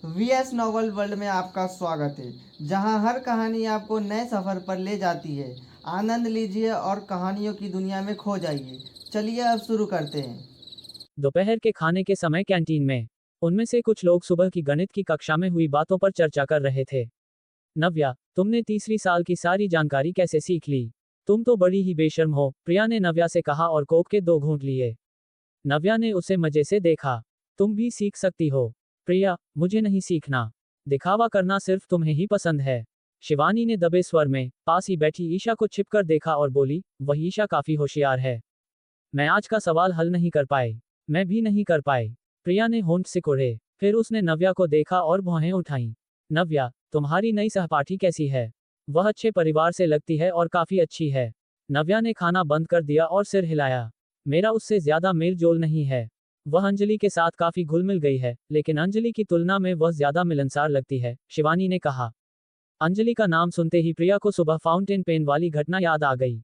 VS novel world में आपका स्वागत है, जहां हर कहानी आपको नए सफ़र पर ले जाती है। आनंद लीजिए और कहानियों की दुनिया में खो जाइए। चलिए अब शुरू करते हैं। दोपहर के खाने के समय कैंटीन में उनमें से कुछ लोग सुबह की गणित की कक्षा में हुई बातों पर चर्चा कर रहे थे। नव्या, तुमने तीसरी साल की सारी जानकारी कैसे सीख ली? तुम तो बड़ी ही बेशर्म हो, प्रिया ने नव्या से कहा और कोक के 2 घूंट लिए। नव्या ने उसे मजे से देखा। तुम भी सीख सकती हो। प्रिया, मुझे नहीं सीखना। दिखावा करना सिर्फ तुम्हें ही पसंद है। शिवानी ने दबे स्वर में पास ही बैठी ईशा को छिपकर देखा और बोली, वह ईशा काफी होशियार है। मैं आज का सवाल हल नहीं कर पाई। मैं भी नहीं कर पाई। प्रिया ने होंठ सिकोड़े। फिर उसने नव्या को देखा और भौहें उठाईं। नव्या, तुम्हारी नई सहपाठी कैसी है? वह अच्छे परिवार से लगती है और काफी अच्छी है। नव्या ने खाना बंद कर दिया और सिर हिलाया। मेरा उससे ज्यादा मेल जोल नहीं है। वह अंजलि के साथ काफी घुल मिल गई है, लेकिन अंजलि की तुलना में वह ज्यादा मिलनसार लगती है, शिवानी ने कहा। अंजलि का नाम सुनते ही प्रिया को सुबह फाउंटेन पेन वाली घटना याद आ गई।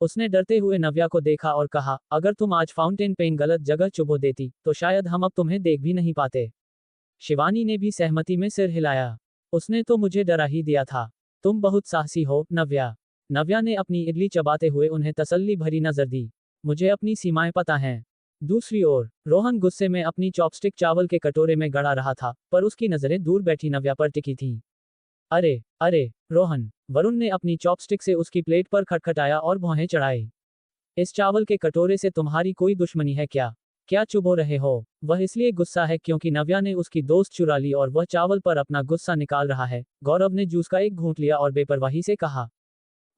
उसने डरते हुए नव्या को देखा और कहा, अगर तुम आज फाउंटेन पेन गलत जगह चुभो देती, तो शायद हम अब तुम्हें देख भी नहीं पाते। शिवानी ने भी सहमति में सिर हिलाया। उसने तो मुझे डरा ही दिया था। तुम बहुत साहसी हो, नव्या। नव्या ने अपनी इडली चबाते हुए उन्हें तसल्ली भरी नजर दी। मुझे अपनी सीमाएं पता हैं। दूसरी ओर, रोहन गुस्से में अपनी चॉपस्टिक चावल के कटोरे में गड़ा रहा था, पर उसकी नजरें दूर बैठी नव्या पर टिकी थीं। अरे, अरे, रोहन, वरुण ने अपनी चॉपस्टिक से उसकी प्लेट पर खटखटाया और भौहें चढ़ाई। इस चावल के कटोरे से तुम्हारी कोई दुश्मनी है क्या? क्या चुभो रहे हो? वह इसलिए गुस्सा है क्योंकि नव्या ने उसकी दोस्त चुरा ली और वह चावल पर अपना गुस्सा निकाल रहा है। गौरव ने जूस का एक घूंट लिया और बेपरवाही से कहा।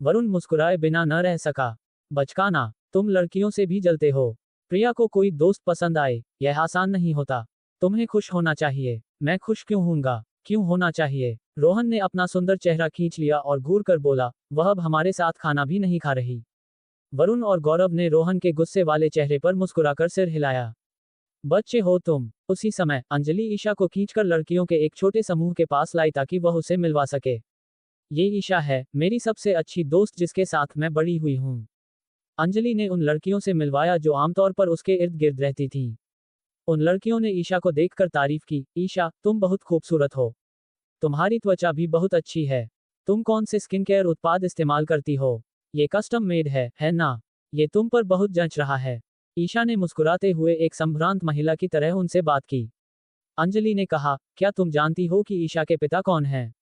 वरुण मुस्कुराए बिना न रह सका। बचकाना, तुम लड़कियों से भी जलते हो। प्रिया को कोई दोस्त पसंद आए, यह आसान नहीं होता। तुम्हें खुश होना चाहिए। मैं खुश क्यों होऊंगा? क्यों होना चाहिए? रोहन ने अपना सुंदर चेहरा खींच लिया और घूर कर बोला, वह अब हमारे साथ खाना भी नहीं खा रही। वरुण और गौरव ने रोहन के गुस्से वाले चेहरे पर मुस्कुराकर सिर हिलाया। बच्चे हो तुम। उसी समय अंजलि ईशा को खींचकर लड़कियों के एक छोटे समूह के पास लाई ताकि वह उसे मिलवा सके। ये ईशा है, मेरी सबसे अच्छी दोस्त जिसके साथ मैं बड़ी हुई हूँ। अंजलि ने उन लड़कियों से मिलवाया जो आमतौर पर उसके इर्द गिर्द रहती थीं। उन लड़कियों ने ईशा को देखकर तारीफ की। ईशा, तुम बहुत खूबसूरत हो। तुम्हारी त्वचा भी बहुत अच्छी है। तुम कौन से स्किन केयर उत्पाद इस्तेमाल करती हो? ये कस्टम मेड है ना? ये तुम पर बहुत जंच रहा है। ईशा ने मुस्कुराते हुए एक संभ्रांत महिला की तरह उनसे बात की। अंजलि ने कहा, क्या तुम जानती हो कि ईशा के पिता कौन हैं?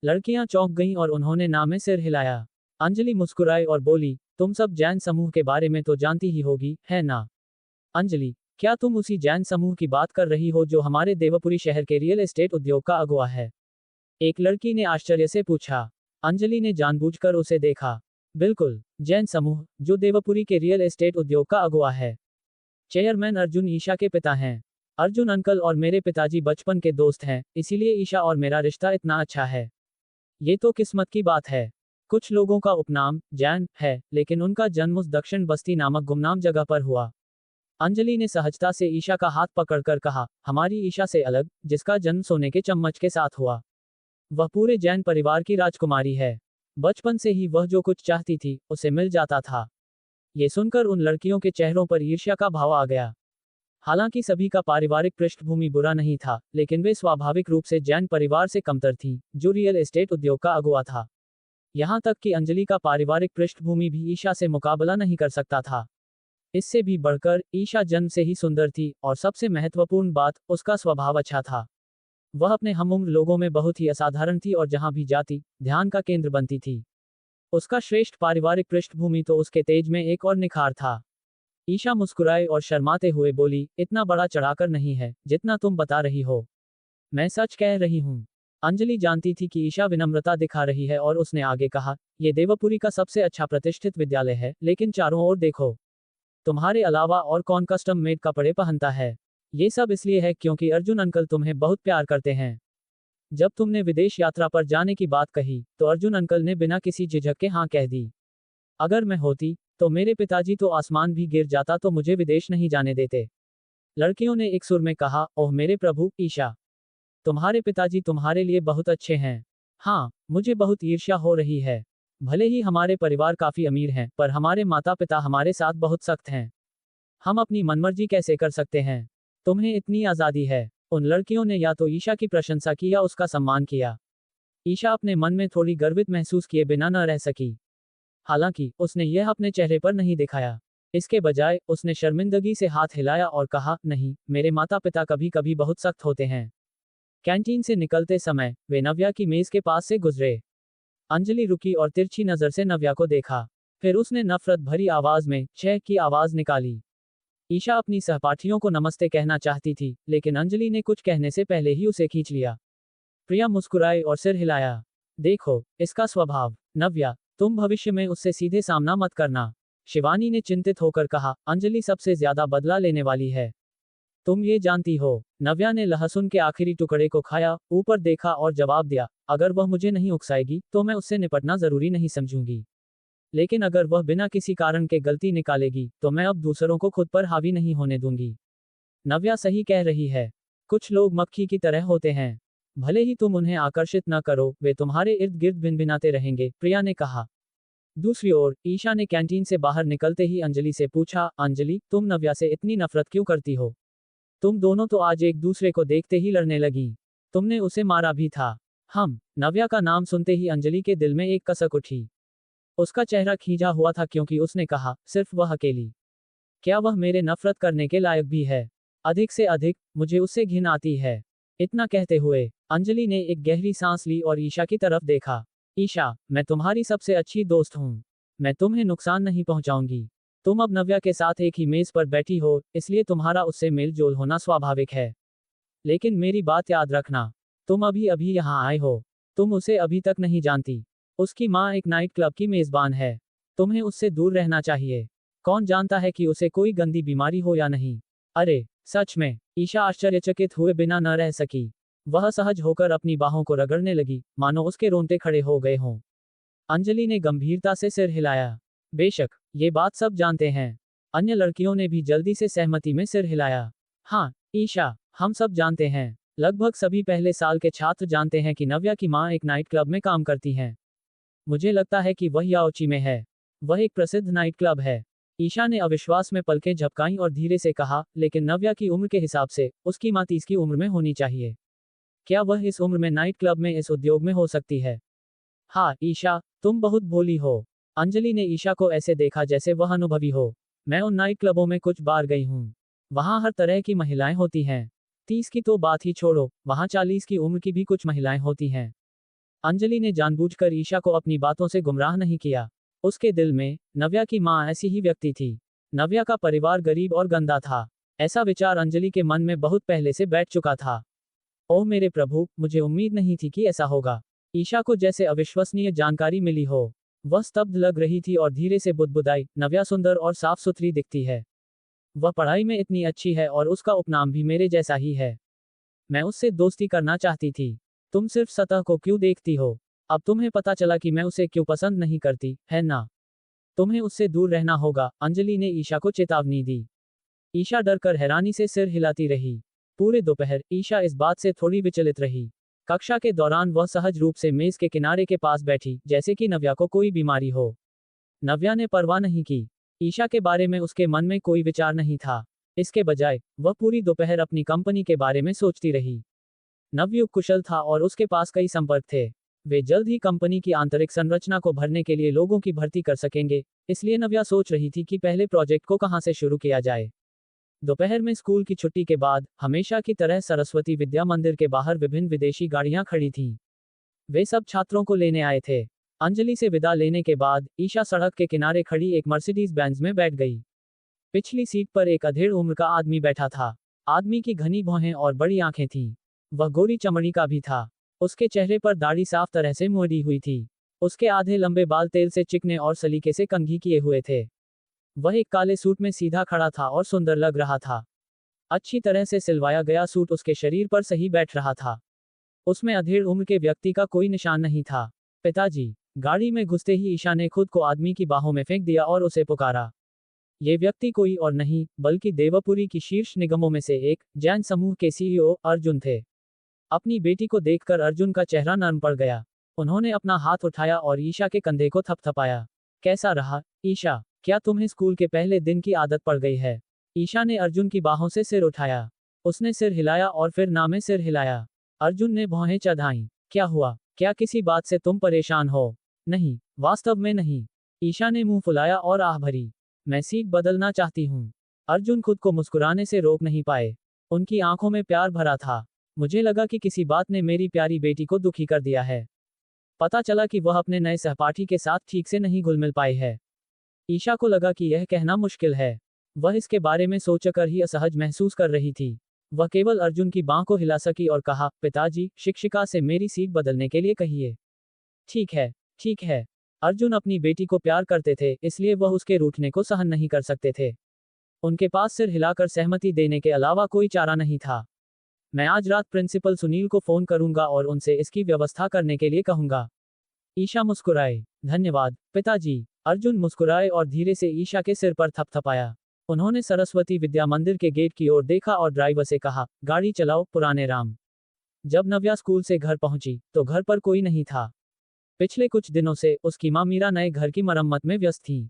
लड़कियां चौंक गईं और उन्होंने ना में सिर हिलाया। अंजलि मुस्कुराई और बोली, तुम सब जैन समूह के बारे में तो जानती ही होगी, है ना? अंजलि, क्या तुम उसी जैन समूह की बात कर रही हो जो हमारे देवपुरी शहर के रियल एस्टेट उद्योग का अगुवा है? एक लड़की ने आश्चर्य से पूछा। अंजलि ने जानबूझकर उसे देखा। बिल्कुल, जैन समूह, जो देवपुरी के रियल एस्टेट उद्योग का अगुवा है। चेयरमैन अर्जुन ईशा के पिता हैं। अर्जुन अंकल और मेरे पिताजी बचपन के दोस्त हैं, इसीलिए ईशा और मेरा रिश्ता इतना अच्छा है। ये तो किस्मत की बात है। कुछ लोगों का उपनाम जैन है, लेकिन उनका जन्म उस दक्षिण बस्ती नामक गुमनाम जगह पर हुआ। अंजलि ने सहजता से ईशा का हाथ पकड़कर कहा, हमारी ईशा से अलग, जिसका जन्म सोने के चम्मच के साथ हुआ। वह पूरे जैन परिवार की राजकुमारी है। बचपन से ही वह जो कुछ चाहती थी, उसे मिल जाता था। ये सुनकर उन लड़कियों के चेहरों पर ईर्ष्या का भाव आ गया। हालांकि सभी का पारिवारिक पृष्ठभूमि बुरा नहीं था, लेकिन वे स्वाभाविक रूप से जैन परिवार से कमतर थीं, जो रियल एस्टेट उद्योग का अगुवा था। यहाँ तक कि अंजलि का पारिवारिक पृष्ठभूमि भी ईशा से मुकाबला नहीं कर सकता था। इससे भी बढ़कर, ईशा जन्म से ही सुंदर थी, और सबसे महत्वपूर्ण बात, उसका स्वभाव अच्छा था। वह अपने हमउम्र लोगों में बहुत ही असाधारण थी और जहां भी जाती, ध्यान का केंद्र बनती थी। उसका श्रेष्ठ पारिवारिक पृष्ठभूमि तो उसके तेज में एक और निखार था। ईशा मुस्कुराए और शर्माते हुए बोली, इतना बड़ा चढ़ाकर नहीं है, जितना तुम बता रही हो। मैं सच कह रही हूँ। अंजलि जानती थी कि ईशा विनम्रता दिखा रही है और उसने आगे कहा, ये देवपुरी का सबसे अच्छा प्रतिष्ठित विद्यालय है, लेकिन चारों ओर देखो। तुम्हारे अलावा और कौन कस्टम मेड कपड़े पहनता है? ये सब इसलिए है क्योंकि अर्जुन अंकल तुम्हें बहुत प्यार करते हैं। जब तुमने विदेश यात्रा पर जाने की बात कही, तो अर्जुन अंकल ने बिना किसी झिझक के हाँ कह दी। अगर मैं होती, तो मेरे पिताजी तो आसमान भी गिर जाता तो मुझे विदेश नहीं जाने देते। लड़कियों ने एक सुर में कहा, ओह मेरे प्रभु, ईशा, तुम्हारे पिताजी तुम्हारे लिए बहुत अच्छे हैं। हाँ, मुझे बहुत ईर्ष्या हो रही है। भले ही हमारे परिवार काफी अमीर हैं, पर हमारे माता पिता हमारे साथ बहुत सख्त हैं। हम अपनी मनमर्जी कैसे कर सकते हैं? तुम्हें इतनी आजादी है। उन लड़कियों ने या तो ईशा की प्रशंसा की या उसका सम्मान किया। ईशा अपने मन में थोड़ी गर्वित महसूस किए बिना न रह सकी। हालांकि उसने यह अपने चेहरे पर नहीं दिखाया। इसके बजाय उसने शर्मिंदगी से हाथ हिलाया और कहा, नहीं, मेरे माता पिता कभी कभी बहुत सख्त होते हैं। कैंटीन से निकलते समय वे नव्या की मेज के पास से गुजरे। अंजलि रुकी और तिरछी नजर से नव्या को देखा। फिर उसने नफरत भरी आवाज में छह की आवाज निकाली। ईशा अपनी सहपाठियों को नमस्ते कहना चाहती थी, लेकिन अंजलि ने कुछ कहने से पहले ही उसे खींच लिया। प्रिया मुस्कुराई और सिर हिलाया। देखो, इसका स्वभाव। नव्या, तुम भविष्य में उससे सीधे सामना मत करना। शिवानी ने चिंतित होकर कहा, अंजलि सबसे ज्यादा बदला लेने वाली है। तुम ये जानती हो। नव्या ने लहसुन के आखिरी टुकड़े को खाया, ऊपर देखा और जवाब दिया, अगर वह मुझे नहीं उकसाएगी तो मैं उससे निपटना जरूरी नहीं समझूंगी। लेकिन अगर वह बिना किसी कारण के गलती निकालेगी तो मैं अब दूसरों को खुद पर हावी नहीं होने दूंगी। नव्या सही कह रही है। कुछ लोग मक्खी की तरह होते हैं। भले ही तुम उन्हें आकर्षित न करो, वे तुम्हारे इर्द गिर्द भिनभिनाते रहेंगे, प्रिया ने कहा। दूसरी ओर ईशा ने कैंटीन से बाहर निकलते ही अंजलि से पूछा, अंजलि, तुम नव्या से इतनी नफरत क्यों करती हो? तुम दोनों तो आज एक दूसरे को देखते ही लड़ने लगी। तुमने उसे मारा भी था। नव्या का नाम सुनते ही अंजलि के दिल में एक कसक उठी। उसका चेहरा खींचा हुआ था क्योंकि उसने कहा, सिर्फ वह अकेली। क्या वह मेरे नफरत करने के लायक भी है? अधिक से अधिक, मुझे उससे घिन आती है। इतना कहते हुए अंजलि ने एक गहरी सांस ली और ईशा की तरफ देखा। ईशा, मैं तुम्हारी सबसे अच्छी दोस्त हूँ। मैं तुम्हें नुकसान नहीं पहुंचाऊंगी। तुम अब नव्या के साथ एक ही मेज पर बैठी हो, इसलिए तुम्हारा उससे मेल जोल होना स्वाभाविक है। लेकिन मेरी बात याद रखना, तुम अभी अभी यहाँ आए हो। तुम उसे अभी तक नहीं जानती। उसकी माँ एक नाइट क्लब की मेजबान है। तुम्हें उससे दूर रहना चाहिए। कौन जानता है कि उसे कोई गंदी बीमारी हो या नहीं। अरे, सच में? ईशा आश्चर्यचकित हुए बिना न रह सकी। वह सहज होकर अपनी बाहों को रगड़ने लगी, मानो उसके रोंगटे खड़े हो गए हों। अंजलि ने गंभीरता से सिर हिलाया। बेशक, ये बात सब जानते हैं। अन्य लड़कियों ने भी जल्दी से सहमति में सिर हिलाया। हाँ, ईशा, हम सब जानते हैं। लगभग सभी पहले साल के छात्र जानते हैं कि नव्या की माँ एक नाइट क्लब में काम करती हैं। मुझे लगता है कि वह याओची में है। वह एक प्रसिद्ध नाइट क्लब है। ईशा ने अविश्वास में पलकें झपकाईं और धीरे से कहा, लेकिन नव्या की उम्र के हिसाब से उसकी माँ 30 की उम्र में होनी चाहिए। क्या वह इस उम्र में नाइट क्लब में इस उद्योग में हो सकती है? हाँ ईशा, तुम बहुत भोली हो। अंजलि ने ईशा को ऐसे देखा जैसे वह अनुभवी हो। मैं उन नाइट क्लबों में कुछ बार गई हूँ। वहाँ हर तरह की महिलाएं होती हैं। 30 की तो बात ही छोड़ो, वहाँ 40 की उम्र की भी कुछ महिलाएं होती हैं। अंजलि ने जानबूझकर ईशा को अपनी बातों से गुमराह नहीं किया। उसके दिल में नव्या की माँ ऐसी ही व्यक्ति थी। नव्या का परिवार गरीब और गंदा था। ऐसा विचार अंजलि के मन में बहुत पहले से बैठ चुका था। ओह मेरे प्रभु, मुझे उम्मीद नहीं थी कि ऐसा होगा। ईशा को जैसे अविश्वसनीय जानकारी मिली हो। वह स्तब्ध लग रही थी और धीरे से बुदबुदाई, नव्या सुंदर और साफ सुथरी दिखती है। वह पढ़ाई में इतनी अच्छी है और उसका उपनाम भी मेरे जैसा ही है। मैं उससे दोस्ती करना चाहती थी। तुम सिर्फ सतह को क्यों देखती हो? अब तुम्हें पता चला कि मैं उसे क्यों पसंद नहीं करती, है ना? तुम्हें उससे दूर रहना होगा, अंजलि ने ईशा को चेतावनी दी। ईशा डरकर हैरानी से सिर हिलाती रही। पूरे दोपहर ईशा इस बात से थोड़ी विचलित रही। कक्षा के दौरान वह सहज रूप से मेज के किनारे के पास बैठी, जैसे कि नव्या को कोई बीमारी हो। नव्या ने परवाह नहीं की। ईशा के बारे में उसके मन में कोई विचार नहीं था। इसके बजाय वह पूरी दोपहर अपनी कंपनी के बारे में सोचती रही। नवयुग कुशल था और उसके पास कई संपर्क थे। वे जल्द ही कंपनी की आंतरिक संरचना को भरने के लिए लोगों की भर्ती कर सकेंगे। इसलिए नव्या सोच रही थी कि पहले प्रोजेक्ट को कहां से शुरू किया जाए। दोपहर में स्कूल की छुट्टी के बाद हमेशा की तरह सरस्वती विद्या मंदिर के बाहर विभिन्न विदेशी गाड़ियां खड़ी थीं। वे सब छात्रों को लेने आए थे। अंजलि से विदा लेने के बाद ईशा सड़क के किनारे खड़ी एक मर्सिडीज बेंज में बैठ गई। पिछली सीट पर एक अधेड़ उम्र का आदमी बैठा था। आदमी की घनी भौहें और बड़ी आंखें थीं। वह गोरी चमड़ी का भी था। उसके चेहरे पर दाढ़ी साफ तरह से मुड़ी हुई थी। उसके आधे लंबे बाल तेल से चिकने और सलीके से कंघी किए हुए थे। वह एक काले सूट में सीधा खड़ा था और सुंदर लग रहा था। अच्छी तरह से सिलवाया गया सूट उसके शरीर पर सही बैठ रहा था। उसमें अधेड़ उम्र के व्यक्ति का कोई निशान नहीं था। पिताजी। गाड़ी में घुसते ही ईशा ने खुद को आदमी की बाहों में फेंक दिया और उसे पुकारा। ये व्यक्ति कोई और नहीं बल्कि देवपुरी की शीर्ष निगमों में से एक, जैन समूह के सीईओ अर्जुन थे। अपनी बेटी को देखकर अर्जुन का चेहरा नर्म पड़ गया। उन्होंने अपना हाथ उठाया और ईशा के कंधे को थपथपाया। कैसा रहा, ईशा? क्या तुम्हें स्कूल के पहले दिन की आदत पड़ गई है? ईशा ने अर्जुन की बाहों से सिर उठाया। उसने सिर हिलाया और फिर ना में सिर हिलाया। अर्जुन ने भौहें चढ़ाईं। क्या हुआ? क्या किसी बात से तुम परेशान हो? नहीं, वास्तव में नहीं। ईशा ने मुंह फुलाया और आह भरी। मैं सीट बदलना चाहती हूँ। अर्जुन खुद को मुस्कुराने से रोक नहीं पाए। उनकी आंखों में प्यार भरा था। मुझे लगा कि किसी बात ने मेरी प्यारी बेटी को दुखी कर दिया है। पता चला कि वह अपने नए सहपाठी के साथ ठीक से नहीं घुल मिल पाई है। ईशा को लगा कि यह कहना मुश्किल है। वह इसके बारे में सोचकर ही असहज महसूस कर रही थी। वह केवल अर्जुन की बांह को हिला सकी और कहा, पिताजी, शिक्षिका से मेरी सीट बदलने के लिए कहिए। ठीक है, ठीक है। अर्जुन अपनी बेटी को प्यार करते थे, इसलिए वह उसके रूठने को सहन नहीं कर सकते थे। उनके पास सिर हिलाकर सहमति देने के अलावा कोई चारा नहीं था। मैं आज रात प्रिंसिपल सुनील को फोन करूंगा और उनसे इसकी व्यवस्था करने के लिए कहूंगा। ईशा मुस्कुराए। धन्यवाद, पिताजी। अर्जुन मुस्कुराए और धीरे से ईशा के सिर पर थपथपाया। उन्होंने सरस्वती विद्या मंदिर के गेट की ओर देखा और ड्राइवर से कहा, गाड़ी चलाओ, पुराने राम। जब नव्या स्कूल से घर पहुंची, तो घर पर कोई नहीं था। पिछले कुछ दिनों से उसकी मां मीरा नए घर की मरम्मत में व्यस्त थी।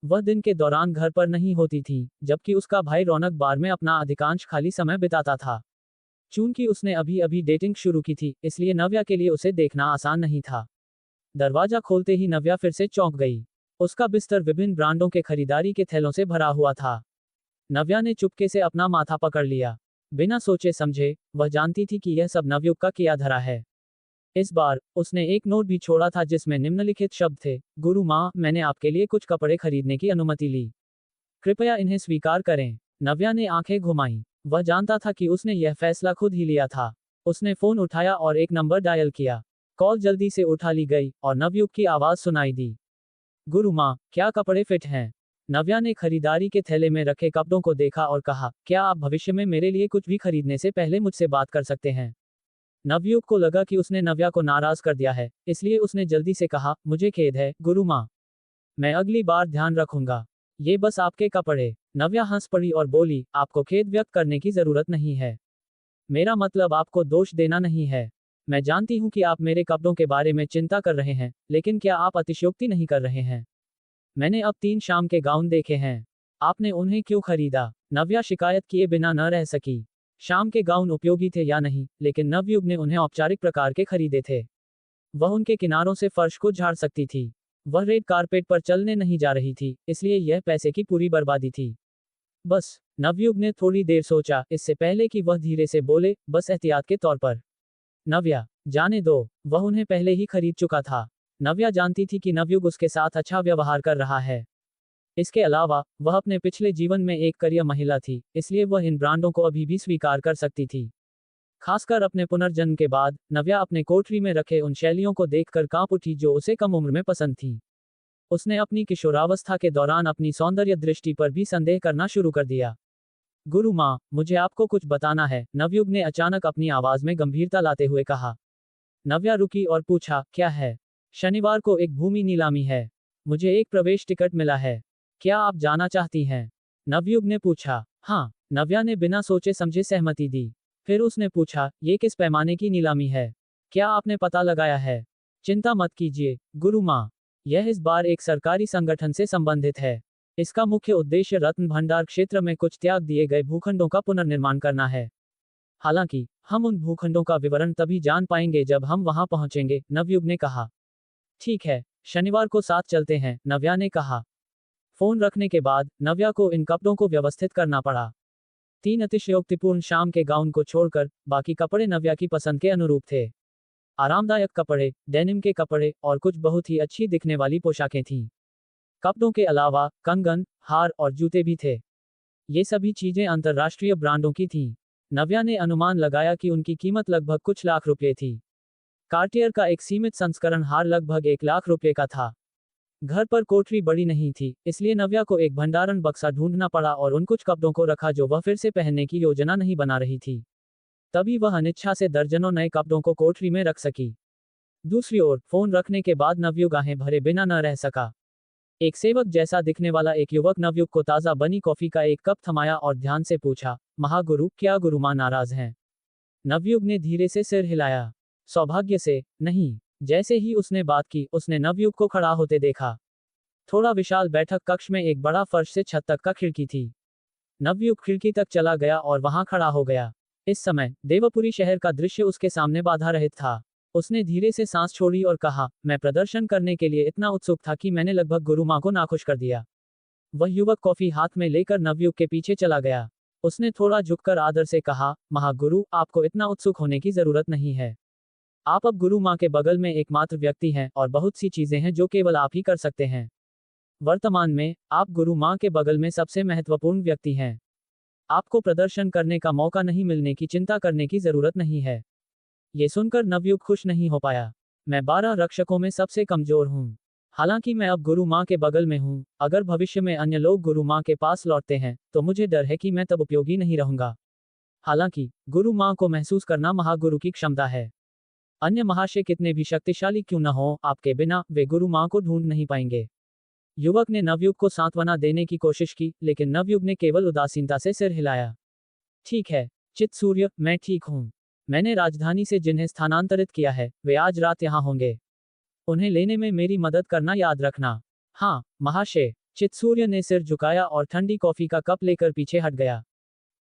वह दिन के दौरान घर पर नहीं होती थी, जबकि उसका भाई रौनक बार में अपना अधिकांश खाली समय बिताता था। चूंकि उसने अभी अभी डेटिंग शुरू की थी, इसलिए नव्या के लिए उसे देखना आसान नहीं था। दरवाजा खोलते ही नव्या फिर से चौंक गई। उसका बिस्तर विभिन्न ब्रांडों के खरीदारी के थैलों से भरा हुआ था। नव्या ने चुपके से अपना माथा पकड़ लिया। बिना सोचे समझे, वह जानती थी कि यह सब नवयुग का किया धरा है। इस बार उसने एक नोट भी छोड़ा था जिसमें निम्नलिखित शब्द थे, गुरु माँ, मैंने आपके लिए कुछ कपड़े खरीदने की अनुमति ली। कृपया इन्हें स्वीकार करें। नव्या ने आंखें घुमाईं। वह जानता था कि उसने यह फैसला खुद ही लिया था। उसने फोन उठाया और एक नंबर डायल किया। कॉल जल्दी से उठा ली गई और नवयुग की आवाज सुनाई दी। गुरु माँ, क्या कपड़े फिट हैं? नव्या ने खरीदारी के थैले में रखे कपड़ों को देखा और कहा, क्या आप भविष्य में मेरे लिए कुछ भी खरीदने से पहले मुझसे बात कर सकते हैं? नवयुग को लगा कि उसने नव्या को नाराज कर दिया है, इसलिए उसने जल्दी से कहा, मुझे खेद है, गुरु माँ। मैं अगली बार ध्यान रखूंगा। ये बस आपके कपड़े। नव्या हंस पड़ी और बोली, आपको खेद व्यक्त करने की जरूरत नहीं है। मेरा मतलब आपको दोष देना नहीं है। मैं जानती हूं कि आप मेरे कपड़ों के बारे में चिंता कर रहे हैं, लेकिन क्या आप अतिशयोक्ति नहीं कर रहे हैं? मैंने अब 3 शाम के गाउन देखे हैं। आपने उन्हें क्यों खरीदा? नव्या शिकायत किए बिना न रह सकी। शाम के गाउन उपयोगी थे या नहीं, लेकिन नवयुग ने उन्हें औपचारिक प्रकार के खरीदे थे। वह उनके किनारों से फर्श को झाड़ सकती थी। वह रेड कारपेट पर चलने नहीं जा रही थी, इसलिए यह पैसे की पूरी बर्बादी थी। बस, नवयुग ने थोड़ी देर सोचा, इससे पहले कि वह धीरे से बोले, बस एहतियात के तौर पर। नव्या, जाने दो, वह उन्हें पहले ही खरीद चुका था। नव्या जानती थी कि नवयुग उसके साथ अच्छा व्यवहार कर रहा है। इसके अलावा, वह अपने पिछले जीवन में एक करियर महिला थी, इसलिए वह इन ब्रांडों को अभी भी स्वीकार कर सकती थी। खासकर अपने पुनर्जन्म के बाद, नव्या अपने कोठरी में रखे उन शैलियों को देखकर कांप उठी जो उसे कम उम्र में पसंद थी। उसने अपनी किशोरावस्था के दौरान अपनी सौंदर्य दृष्टि पर भी संदेह करना शुरू कर दिया। गुरु माँ, मुझे आपको कुछ बताना है, नवयुग ने अचानक अपनी आवाज में गंभीरता लाते हुए कहा। नव्या रुकी और पूछा, क्या है? शनिवार को एक भूमि नीलामी है। मुझे एक प्रवेश टिकट मिला है। क्या आप जाना चाहती हैं? नवयुग ने पूछा। हाँ, नव्या ने बिना सोचे समझे सहमति दी। फिर उसने पूछा, ये किस पैमाने की नीलामी है? क्या आपने पता लगाया है? चिंता मत कीजिए, गुरु माँ। यह इस बार एक सरकारी संगठन से संबंधित है। इसका मुख्य उद्देश्य रत्न भंडार क्षेत्र में कुछ त्याग दिए गए भूखंडों का पुनर्निर्माण करना है। हालांकि, हम उन भूखंडों का विवरण तभी जान पाएंगे जब हम वहां पहुंचेंगे, नवयुग ने कहा। ठीक है, शनिवार को साथ चलते हैं, नव्या ने कहा। फोन रखने के बाद, नव्या को इन कपड़ों को व्यवस्थित करना पड़ा। 3 अतिशयोक्तिपूर्ण शाम के गाउन को छोड़कर, बाकी कपड़े नव्या की पसंद के अनुरूप थे। आरामदायक कपड़े, डेनिम के कपड़े और कुछ बहुत ही अच्छी दिखने वाली पोशाकें थीं। कपड़ों के अलावा, कंगन, हार और जूते भी थे। ये सभी चीजें अंतर्राष्ट्रीय ब्रांडों की थीं। नव्या ने अनुमान लगाया कि उनकी कीमत लगभग कुछ लाख रुपए थी। कार्टियर का एक सीमित संस्करण हार लगभग 1 लाख रुपए का था। घर पर कोठरी बड़ी नहीं थी, इसलिए नव्या को एक भंडारण बक्सा ढूंढना पड़ा और उन कुछ कपड़ों को रखा जो वह फिर से पहनने की योजना नहीं बना रही थी। तभी वह अनिच्छा से दर्जनों नए कपड़ों को कोठरी में रख सकी। दूसरी ओर, फोन रखने के बाद नवयुग आहें भरे बिना न रह सका। एक सेवक जैसा दिखने वाला एक युवक नवयुग को ताजा बनी कॉफी का एक कप थमाया और ध्यान से पूछा, महागुरु, क्या गुरु मां नाराज हैं? नवयुग ने धीरे से सिर हिलाया। सौभाग्य से, नहीं। जैसे ही उसने बात की, उसने नवयुग को खड़ा होते देखा। थोड़ा विशाल बैठक कक्ष में एक बड़ा फर्श से छत तक का खिड़की थी। नवयुग खिड़की तक चला गया और वहां खड़ा हो गया। इस समय देवपुरी शहर का दृश्य उसके सामने बाधा रहित था। उसने धीरे से सांस छोड़ी और कहा, मैं प्रदर्शन करने के लिए इतना उत्सुक था कि मैंने लगभग गुरु मां को नाखुश कर दिया। वह युवक कॉफी हाथ में लेकर नवयुग के पीछे चला गया। उसने थोड़ा झुककर आदर से कहा, महागुरु, आपको इतना उत्सुक होने की जरूरत नहीं है। आप अब गुरु मां के बगल में एकमात्र व्यक्ति हैं और बहुत सी चीजें हैं जो केवल आप ही कर सकते हैं। वर्तमान में आप गुरु मां के बगल में सबसे महत्वपूर्ण व्यक्ति हैं। आपको प्रदर्शन करने का मौका नहीं मिलने की चिंता करने की जरूरत नहीं है। ये सुनकर नवयुग खुश नहीं हो पाया। मैं 12 रक्षकों में सबसे कमजोर हूँ। हालांकि मैं अब गुरु मां के बगल में हूँ, अगर भविष्य में अन्य लोग गुरु मां के पास लौटते हैं तो मुझे डर है कि मैं तब उपयोगी नहीं रहूंगा। हालांकि गुरु मां को महसूस करना महागुरु की क्षमता है। अन्य महाशय कितने भी शक्तिशाली क्यों न हो, आपके बिना वे गुरु मां को ढूंढ नहीं पाएंगे। युवक ने नवयुग को सांत्वना देने की कोशिश की, लेकिन नवयुग ने केवल उदासीनता से सिर हिलाया। ठीक है चित सूर्य, मैं ठीक हूँ। मैंने राजधानी से जिन्हें स्थानांतरित किया है वे आज रात यहाँ होंगे। उन्हें लेने में मेरी मदद करना याद रखना। हाँ महाशय। चित्सूर्य ने सिर झुकाया और ठंडी कॉफी का कप लेकर पीछे हट गया।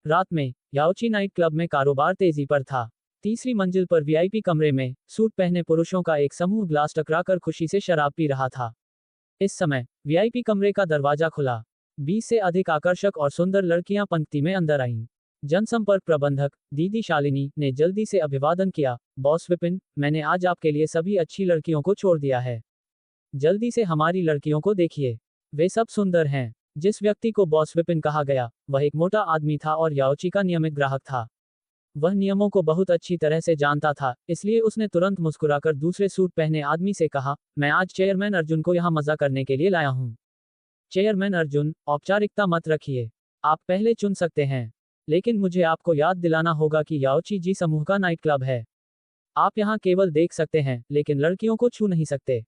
रात में याओची नाइट क्लब में कारोबार तेजी पर था। तीसरी मंजिल पर वीआईपी कमरे में सूट पहने पुरुषों का एक समूह ग्लास टकराकर खुशी से शराब पी रहा था। इस समय वीआईपी कमरे का दरवाजा खुला। 20 से अधिक आकर्षक और सुंदर लड़कियां पंक्ति में अंदर आईं। जनसंपर्क प्रबंधक दीदी शालिनी ने जल्दी से अभिवादन किया, बॉस विपिन, मैंने आज आपके लिए सभी अच्छी लड़कियों को छोड़ दिया है। जल्दी से हमारी लड़कियों को देखिए, वे सब सुंदर हैं। जिस व्यक्ति को बॉस विपिन कहा गया वह एक मोटा आदमी था और याओची का नियमित ग्राहक था। वह नियमों को बहुत अच्छी तरह से जानता था, इसलिए उसने तुरंत मुस्कुराकर दूसरे सूट पहने आदमी से कहा, मैं आज चेयरमैन अर्जुन को यहाँ मजा करने के लिए लाया हूँ। चेयरमैन अर्जुन, औपचारिकता मत रखिए, आप पहले चुन सकते हैं। लेकिन मुझे आपको याद दिलाना होगा कि याओची जी समूह का नाइट क्लब है। आप यहाँ केवल देख सकते हैं लेकिन लड़कियों को छू नहीं सकते।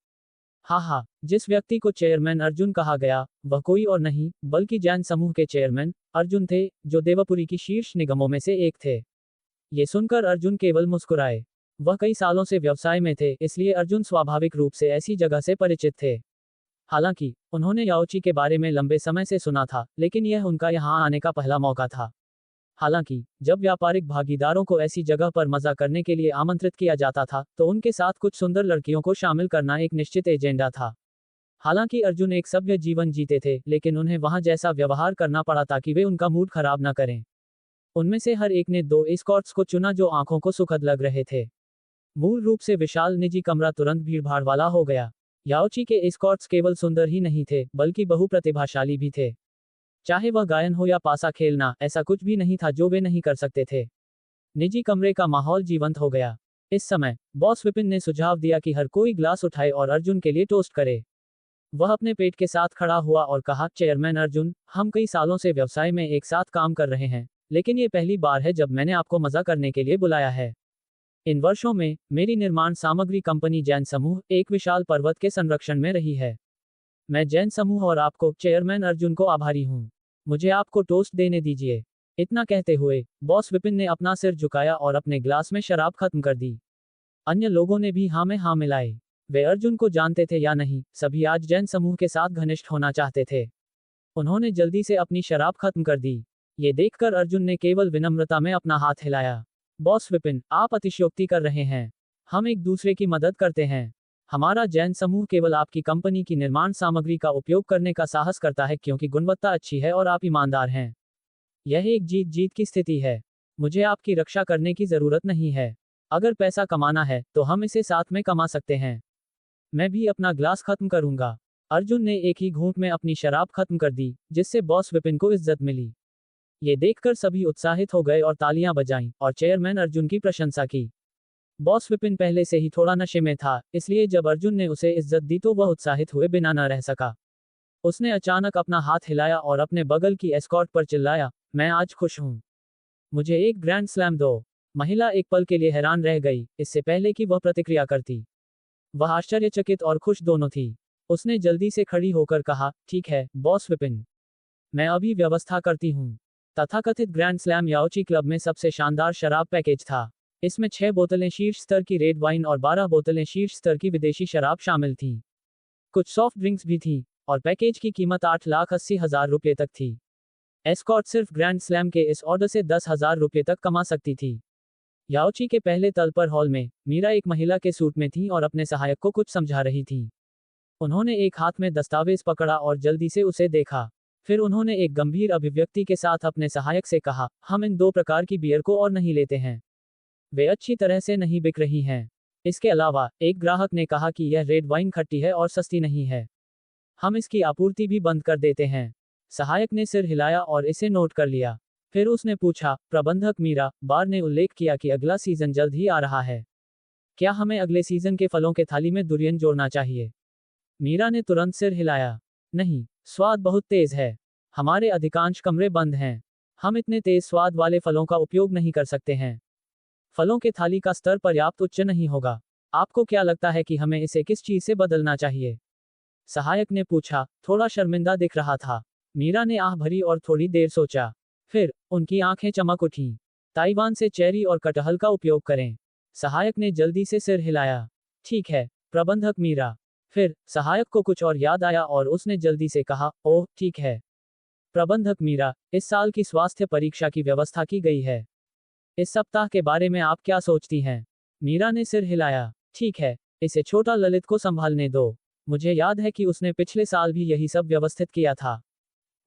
हाँ, जिस व्यक्ति को चेयरमैन अर्जुन कहा गया वह कोई और नहीं बल्कि जैन समूह के चेयरमैन अर्जुन थे, जो देवपुरी की शीर्ष निगमों में से एक थे। ये सुनकर अर्जुन केवल मुस्कुराए। वह कई सालों से व्यवसाय में थे, इसलिए अर्जुन स्वाभाविक रूप से ऐसी जगह से परिचित थे। हालांकि उन्होंने याओची के बारे में लंबे समय से सुना था, लेकिन यह उनका यहाँ आने का पहला मौका था। हालांकि जब व्यापारिक भागीदारों को ऐसी जगह पर मजा करने के लिए आमंत्रित किया जाता था तो उनके साथ कुछ सुंदर लड़कियों को शामिल करना एक निश्चित एजेंडा था। हालांकि अर्जुन एक सभ्य जीवन जीते थे, लेकिन उन्हें वहां जैसा व्यवहार करना पड़ा ताकि वे उनका मूड खराब न करें। उनमें से हर एक ने 2 एस्कॉर्ट्स को चुना जो आंखों को सुखद लग रहे थे। मूल रूप से विशाल निजी कमरा तुरंत भीड़भाड़ वाला हो गया। याओची के एस्कॉर्ट्स केवल सुंदर ही नहीं थे बल्कि बहुप्रतिभाशाली भी थे। चाहे वह गायन हो या पासा खेलना, ऐसा कुछ भी नहीं था जो वे नहीं कर सकते थे। निजी कमरे का माहौल जीवंत हो गया। इस समय बॉस विपिन ने सुझाव दिया कि हर कोई ग्लास उठाए और अर्जुन के लिए टोस्ट करे। वह अपने पेट के साथ खड़ा हुआ और कहा, चेयरमैन अर्जुन, हम कई सालों से व्यवसाय में एक साथ काम कर रहे हैं, लेकिन ये पहली बार है जब मैंने आपको मजा करने के लिए बुलाया है। इन वर्षों में मेरी निर्माण सामग्री कंपनी जैन समूह एक विशाल पर्वत के संरक्षण में रही है। मैं जैन समूह और आपको चेयरमैन अर्जुन को आभारी हूँ। मुझे आपको टोस्ट देने दीजिए। इतना कहते हुए बॉस विपिन ने अपना सिर झुकाया और अपने ग्लास में शराब खत्म कर दी। अन्य लोगों ने भी हाँ में हाँ मिलाए। वे अर्जुन को जानते थे या नहीं, सभी आज जैन समूह के साथ घनिष्ठ होना चाहते थे। उन्होंने जल्दी से अपनी शराब खत्म कर दी। ये देखकर अर्जुन ने केवल विनम्रता में अपना हाथ हिलाया। बॉस विपिन, आप अतिशयोक्ति कर रहे हैं। हम एक दूसरे की मदद करते हैं। हमारा जैन समूह केवल आपकी कंपनी की निर्माण सामग्री का उपयोग करने का साहस करता है क्योंकि गुणवत्ता अच्छी है और आप ईमानदार हैं। यह एक जीत जीत की स्थिति है। मुझे आपकी रक्षा करने की जरूरत नहीं है। अगर पैसा कमाना है तो हम इसे साथ में कमा सकते हैं। मैं भी अपना ग्लास खत्म करूंगा। अर्जुन ने एक ही घूंट में अपनी शराब खत्म कर दी, जिससे बॉस विपिन को इज्जत मिली। ये देखकर सभी उत्साहित हो गए और तालियां बजाईं और चेयरमैन अर्जुन की प्रशंसा की। बॉस विपिन पहले से ही थोड़ा नशे में था, इसलिए जब अर्जुन ने उसे इज्जत दी तो वह उत्साहित हुए बिना न रह सका। उसने अचानक अपना हाथ हिलाया और अपने बगल की एस्कॉर्ट पर चिल्लाया, मैं आज खुश हूं। मुझे एक ग्रैंड स्लैम दो। महिला एक पल के लिए हैरान रह गई, इससे पहले कि वह प्रतिक्रिया करती। वह आश्चर्यचकित और खुश दोनों थी। उसने जल्दी से खड़ी होकर कहा, ठीक है बॉस विपिन, मैं अभी व्यवस्था करती हूँ। तथाकथित ग्रैंड स्लैम याओची क्लब में सबसे शानदार शराब पैकेज था। इसमें 6 बोतलें शीर्ष स्तर की रेड वाइन और 12 बोतलें शीर्ष स्तर की विदेशी शराब शामिल थीं। कुछ सॉफ्ट ड्रिंक्स भी थीं, और पैकेज की कीमत 8,80,000 रुपये तक थी। एस्कॉर्ट सिर्फ ग्रैंड स्लैम के इस ऑर्डर से 10,000 रुपये तक कमा सकती थी। याओची के पहले तल पर हॉल में मीरा एक महिला के सूट में थी और अपने सहायक को कुछ समझा रही थी। उन्होंने एक हाथ में दस्तावेज पकड़ा और जल्दी से उसे देखा। फिर उन्होंने एक गंभीर अभिव्यक्ति के साथ अपने सहायक से कहा, हम इन 2 प्रकार की बियर को और नहीं लेते हैं। वे अच्छी तरह से नहीं बिक रही हैं। इसके अलावा एक ग्राहक ने कहा कि यह रेड वाइन खट्टी है और सस्ती नहीं है। हम इसकी आपूर्ति भी बंद कर देते हैं। सहायक ने सिर हिलाया और इसे नोट कर लिया। फिर उसने पूछा, प्रबंधक मीरा, बार ने उल्लेख किया कि अगला सीजन जल्द ही आ रहा है। क्या हमें अगले सीजन के फलों के थाली में दुरियन जोड़ना चाहिए? मीरा ने तुरंत सिर हिलाया। नहीं, स्वाद बहुत तेज है। हमारे अधिकांश कमरे बंद हैं। हम इतने तेज स्वाद वाले फलों का उपयोग नहीं कर सकते हैं। फलों के थाली का स्तर पर्याप्त उच्च नहीं होगा। आपको क्या लगता है कि हमें इसे किस चीज से बदलना चाहिए? सहायक ने पूछा, थोड़ा शर्मिंदा दिख रहा था। मीरा ने आह भरी और थोड़ी देर सोचा। फिर उनकी आंखें चमक उठीं। ताइवान से चेरी और कटहल का उपयोग करें। सहायक ने जल्दी से सिर हिलाया। ठीक है, प्रबंधक मीरा। फिर सहायक को कुछ और याद आया और उसने जल्दी से कहा, ओह ठीक है प्रबंधक मीरा, इस साल की स्वास्थ्य परीक्षा की व्यवस्था की गई है। इस सप्ताह के बारे में आप क्या सोचती हैं? मीरा ने सिर हिलाया। ठीक है, इसे छोटा ललित को संभालने दो। मुझे याद है कि उसने पिछले साल भी यही सब व्यवस्थित किया था।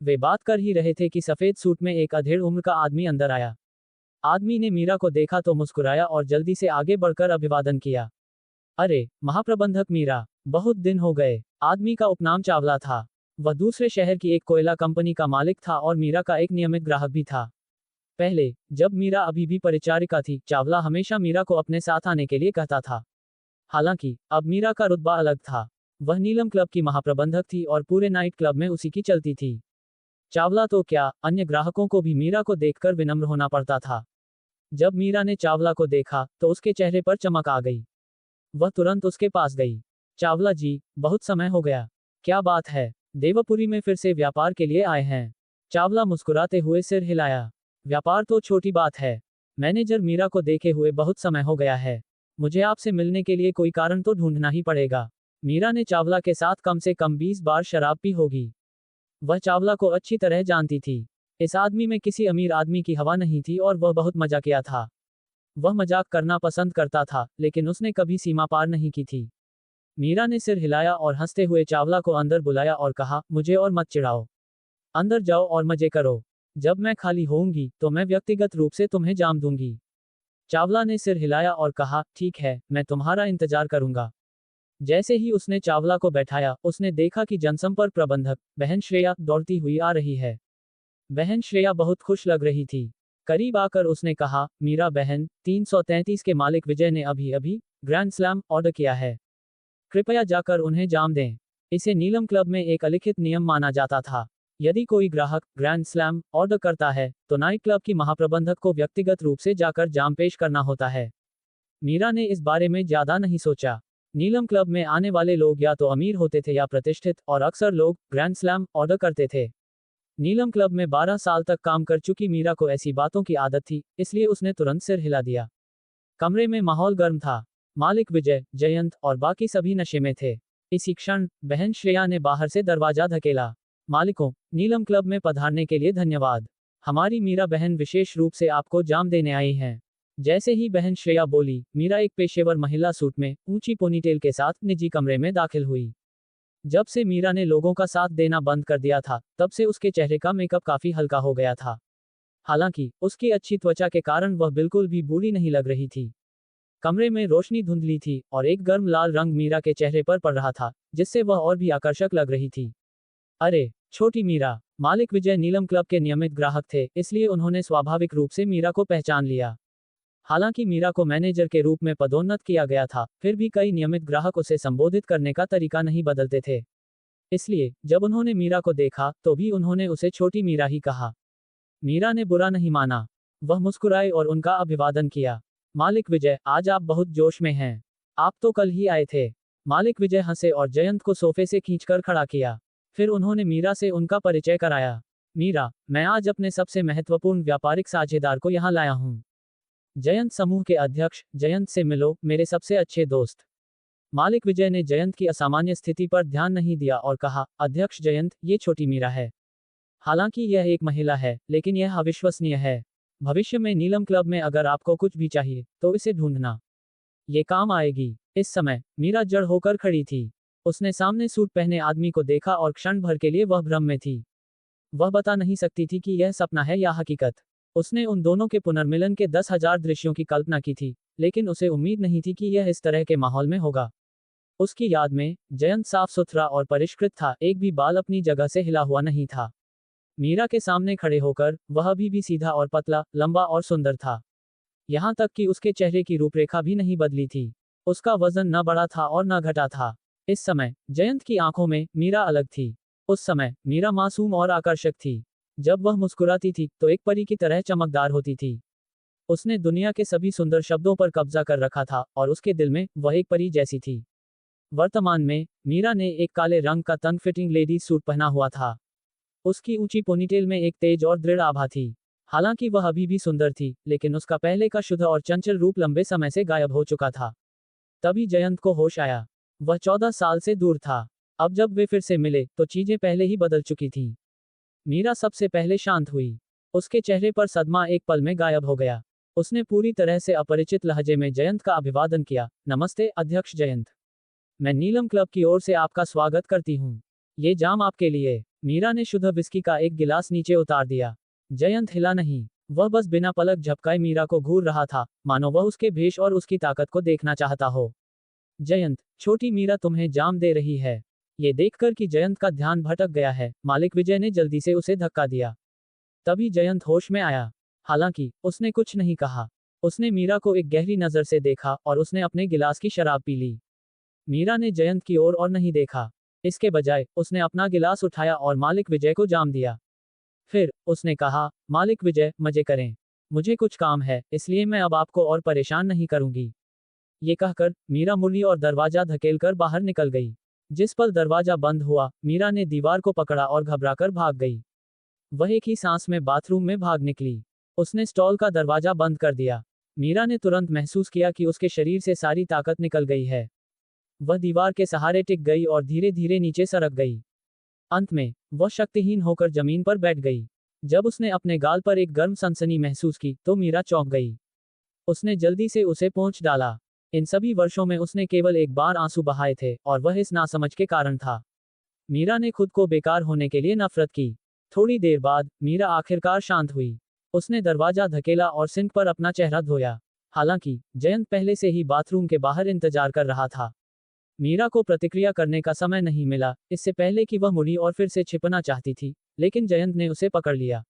वे बात कर ही रहे थे कि सफेद सूट में एक अधेड़ उम्र का आदमी अंदर आया। आदमी ने मीरा को देखा तो मुस्कुराया और जल्दी से आगे बढ़कर अभिवादन किया। अरे महाप्रबंधक मीरा, बहुत दिन हो गए। आदमी का उपनाम चावला था। वह दूसरे शहर की एक कोयला कंपनी का मालिक था और मीरा का एक नियमित ग्राहक भी था। पहले जब मीरा अभी भी परिचारिका थी, चावला हमेशा मीरा को अपने साथ आने के लिए कहता था। हालांकि अब मीरा का रुतबा अलग था। वह नीलम क्लब की महाप्रबंधक थी और पूरे नाइट क्लब में उसी की चलती थी। चावला तो क्या, अन्य ग्राहकों को भी मीरा को देखकर विनम्र होना पड़ता था। जब मीरा ने चावला को देखा तो उसके चेहरे पर चमक आ गई। वह तुरंत उसके पास गई। चावला जी, बहुत समय हो गया। क्या बात है, देवपुरी में फिर से व्यापार के लिए आए हैं? चावला मुस्कुराते हुए सिर हिलाया। व्यापार तो छोटी बात है। मैनेजर मीरा को देखे हुए बहुत समय हो गया है। मुझे आपसे मिलने के लिए कोई कारण तो ढूंढना ही पड़ेगा। मीरा ने चावला के साथ कम से कम 20 बार शराब पी होगी। वह चावला को अच्छी तरह जानती थी। इस आदमी में किसी अमीर आदमी की हवा नहीं थी और वह बहुत मजाकिया था। वह मजाक करना पसंद करता था, लेकिन उसने कभी सीमा पार नहीं की थी। मीरा ने सिर हिलाया और हंसते हुए चावला को अंदर बुलाया और कहा, मुझे और मत चिढ़ाओ। अंदर जाओ और मजे करो। जब मैं खाली होऊंगी तो मैं व्यक्तिगत रूप से तुम्हें जाम दूंगी। चावला ने सिर हिलाया और कहा, ठीक है, मैं तुम्हारा इंतजार करूंगा। जैसे ही उसने चावला को बैठाया, उसने देखा कि जनसंपर्क प्रबंधक बहन श्रेया दौड़ती हुई आ रही है। बहन श्रेया बहुत खुश लग रही थी। करीब आकर उसने कहा, मीरा बहन, 333 के मालिक विजय ने अभी अभी ग्रैंड स्लैम ऑर्डर किया है। कृपया जाकर उन्हें जाम दें। इसे नीलम क्लब में एक अलिखित नियम माना जाता था। यदि कोई ग्राहक ग्रैंड स्लैम ऑर्डर करता है तो नाइट क्लब की महाप्रबंधक को व्यक्तिगत रूप से जाकर जाम पेश करना होता है। मीरा ने इस बारे में ज्यादा नहीं सोचा। नीलम क्लब में आने वाले लोग या तो अमीर होते थे या प्रतिष्ठित, और अक्सर लोग ग्रैंड स्लैम ऑर्डर करते थे। नीलम क्लब में 12 साल तक काम कर चुकी मीरा को ऐसी बातों की आदत थी, इसलिए उसने तुरंत सिर हिला दिया। कमरे में माहौल गर्म था। मालिक विजय, जयंत और बाकी सभी नशे में थे। इसी क्षण बहन श्रेया ने बाहर से दरवाजा धकेला। मालिकों, नीलम क्लब में पधारने के लिए धन्यवाद। हमारी मीरा बहन विशेष रूप से आपको जाम देने आई हैं। जैसे ही बहन श्रेया बोली, मीरा एक पेशेवर महिला सूट में ऊंची पोनीटेल के साथ निजी कमरे में दाखिल हुई। जब से मीरा ने लोगों का साथ देना बंद कर दिया था, तब से उसके चेहरे का मेकअप काफी हल्का हो गया था। हालांकि उसकी अच्छी त्वचा के कारण वह बिल्कुल भी बूढ़ी नहीं लग रही थी। कमरे में रोशनी धुंधली थी और एक गर्म लाल रंग मीरा के चेहरे पर पड़ रहा था, जिससे वह और भी आकर्षक लग रही थी। अरे, छोटी मीरा। मालिक विजय नीलम क्लब के नियमित ग्राहक थे, इसलिए उन्होंने स्वाभाविक रूप से मीरा को पहचान लिया। हालांकि मीरा को मैनेजर के रूप में पदोन्नत किया गया था, फिर भी कई नियमित ग्राहक उसे संबोधित करने का तरीका नहीं बदलते थे। इसलिए जब उन्होंने मीरा को देखा तो भी उन्होंने उसे छोटी मीरा ही कहा। मीरा ने बुरा नहीं माना। वह मुस्कुराए और उनका अभिवादन किया। मालिक विजय, आज आप बहुत जोश में हैं। आप तो कल ही आए थे। मालिक विजय हंसे और जयंत को सोफे से खींचकर खड़ा किया। फिर उन्होंने मीरा से उनका परिचय कराया। मीरा, मैं आज अपने सबसे महत्वपूर्ण व्यापारिक साझेदार को यहाँ लाया हूँ। जयंत समूह के अध्यक्ष, जयंत से मिलो, मेरे सबसे अच्छे दोस्त। मालिक विजय ने जयंत की असामान्य स्थिति पर ध्यान नहीं दिया और कहा, अध्यक्ष जयंत, ये छोटी मीरा है। हालांकि यह एक महिला है, लेकिन यह अविश्वसनीय है। भविष्य में नीलम क्लब में अगर आपको कुछ भी चाहिए, तो इसे ढूंढना। ये काम आएगी। इस समय मीरा जड़ होकर खड़ी थी। उसने सामने सूट पहने आदमी को देखा और क्षण भर के लिए वह भ्रम में थी। वह बता नहीं सकती थी कि यह सपना है या हकीकत। उसने उन दोनों के पुनर्मिलन के 10,000 दृश्यों की कल्पना की थी, लेकिन उसे उम्मीद नहीं थी कि यह इस तरह के माहौल में होगा। उसकी याद में जयंत साफ सुथरा और परिष्कृत था, एक भी बाल अपनी जगह से हिला हुआ नहीं था। मीरा के सामने खड़े होकर वह अभी भी सीधा और पतला, लंबा और सुंदर था। यहाँ तक कि उसके चेहरे की रूपरेखा भी नहीं बदली थी। उसका वजन न बढ़ा था और न घटा था। इस समय जयंत की आंखों में मीरा अलग थी। उस समय मीरा मासूम और आकर्षक थी। जब वह मुस्कुराती थी तो एक परी की तरह चमकदार होती थी। उसने दुनिया के सभी सुंदर शब्दों पर कब्जा कर रखा था और उसके दिल में वह एक परी जैसी थी। वर्तमान में मीरा ने एक काले रंग का तंग फिटिंग लेडीज सूट पहना हुआ था। उसकी ऊंची पोनीटेल में एक तेज और दृढ़ आभा थी। हालांकि वह अभी भी सुंदर थी, लेकिन उसका पहले का शुद्ध और चंचल रूप लंबे समय से गायब हो चुका था। तभी जयंत को होश आया। वह 14 साल से दूर था। अब जब वे फिर से मिले तो चीजें पहले ही बदल चुकी थीं। मीरा सबसे पहले शांत हुई। उसके चेहरे पर सदमा एक पल में गायब हो गया। उसने पूरी तरह से अपरिचित लहजे में जयंत का अभिवादन किया। नमस्ते अध्यक्ष जयंत। मैं नीलम क्लब की ओर से आपका स्वागत करती हूँ। ये जाम आपके लिए। मीरा ने शुद्ध विस्की का एक गिलास नीचे उतार दिया। जयंत हिला नहीं। वह बस बिना पलक झपकाए मीरा को घूर रहा था, मानो वह उसके भेष और उसकी ताकत को देखना चाहता हो। जयंत, छोटी मीरा तुम्हें जाम दे रही है। ये देखकर कि जयंत का ध्यान भटक गया है, मालिक विजय ने जल्दी से उसे धक्का दिया। तभी जयंत होश में आया। हालांकि उसने कुछ नहीं कहा। उसने मीरा को एक गहरी नजर से देखा और उसने अपने गिलास की शराब पी ली। मीरा ने जयंत की ओर और नहीं देखा। इसके बजाय उसने अपना गिलास उठाया और मालिक विजय को जाम दिया। फिर उसने कहा, मालिक विजय, मजे करें। मुझे कुछ काम है, इसलिए मैं अब आपको और परेशान नहीं करूंगी। ये कहकर मीरा मुड़ी और दरवाजा धकेलकर बाहर निकल गई। जिस पल दरवाजा बंद हुआ, मीरा ने दीवार को पकड़ा और घबराकर भाग गई। वह एक ही सांस में बाथरूम में भाग निकली। उसने स्टॉल का दरवाजा बंद कर दिया। मीरा ने तुरंत महसूस किया कि उसके शरीर से सारी ताकत निकल गई है। वह दीवार के सहारे टिक गई और धीरे धीरे नीचे सरक गई। अंत में वह शक्तिहीन होकर जमीन पर बैठ गई। जब उसने अपने गाल पर एक गर्म सनसनी महसूस की तो मीरा चौंक गई। उसने जल्दी से उसे पोंछ डाला। इन सभी वर्षों में उसने केवल एक बार आंसू बहाए थे और वह इस नासमझ के कारण था। मीरा ने खुद को बेकार होने के लिए नफरत की। थोड़ी देर बाद मीरा आखिरकार शांत हुई। उसने दरवाजा धकेला और सिंक पर अपना चेहरा धोया। हालांकि जयंत पहले से ही बाथरूम के बाहर इंतजार कर रहा था। मीरा को प्रतिक्रिया करने का समय नहीं मिला, इससे पहले कि वह मुड़ी और फिर से छिपना चाहती थी, लेकिन जयंत ने उसे पकड़ लिया।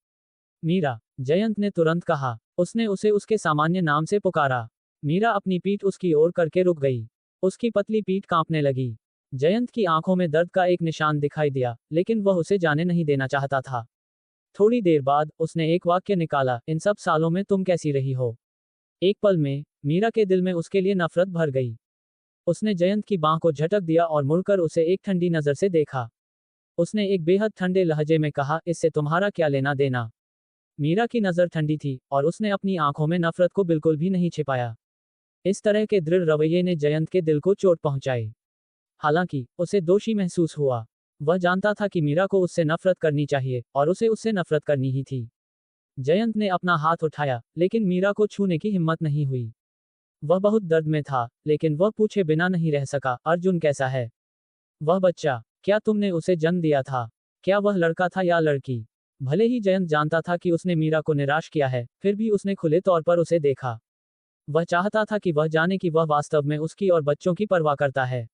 मीरा, जयंत ने तुरंत कहा। उसने उसे उसके सामान्य नाम से पुकारा। मीरा अपनी पीठ उसकी ओर करके रुक गई। उसकी पतली पीठ कांपने लगी। जयंत की आंखों में दर्द का एक निशान दिखाई दिया, लेकिन वह उसे जाने नहीं देना चाहता था। थोड़ी देर बाद उसने एक वाक्य निकाला, इन सब सालों में तुम कैसी रही हो। एक पल में मीरा के दिल में उसके लिए नफरत भर गई। उसने जयंत की बांह को झटक दिया और मुड़कर उसे एक ठंडी नजर से देखा। उसने एक बेहद ठंडे लहजे में कहा, इससे तुम्हारा क्या लेना देना। मीरा की नजर ठंडी थी और उसने अपनी आंखों में नफरत को बिल्कुल भी नहीं छिपाया। इस तरह के दृढ़ रवैये ने जयंत के दिल को चोट पहुंचाई। हालांकि उसे दोषी महसूस हुआ। वह जानता था कि मीरा को उससे नफरत करनी चाहिए और उसे उससे नफरत करनी ही थी। जयंत ने अपना हाथ उठाया, लेकिन मीरा को छूने की हिम्मत नहीं हुई। वह बहुत दर्द में था, लेकिन वह पूछे बिना नहीं रह सका, अर्जुन कैसा है। वह बच्चा, क्या तुमने उसे जन्म दिया था। क्या वह लड़का था या लड़की। भले ही जयंत जानता था कि उसने मीरा को निराश किया है, फिर भी उसने खुले तौर पर उसे देखा। वह चाहता था कि वह जाने कि वह वास्तव में उसकी और बच्चों की परवाह करता है।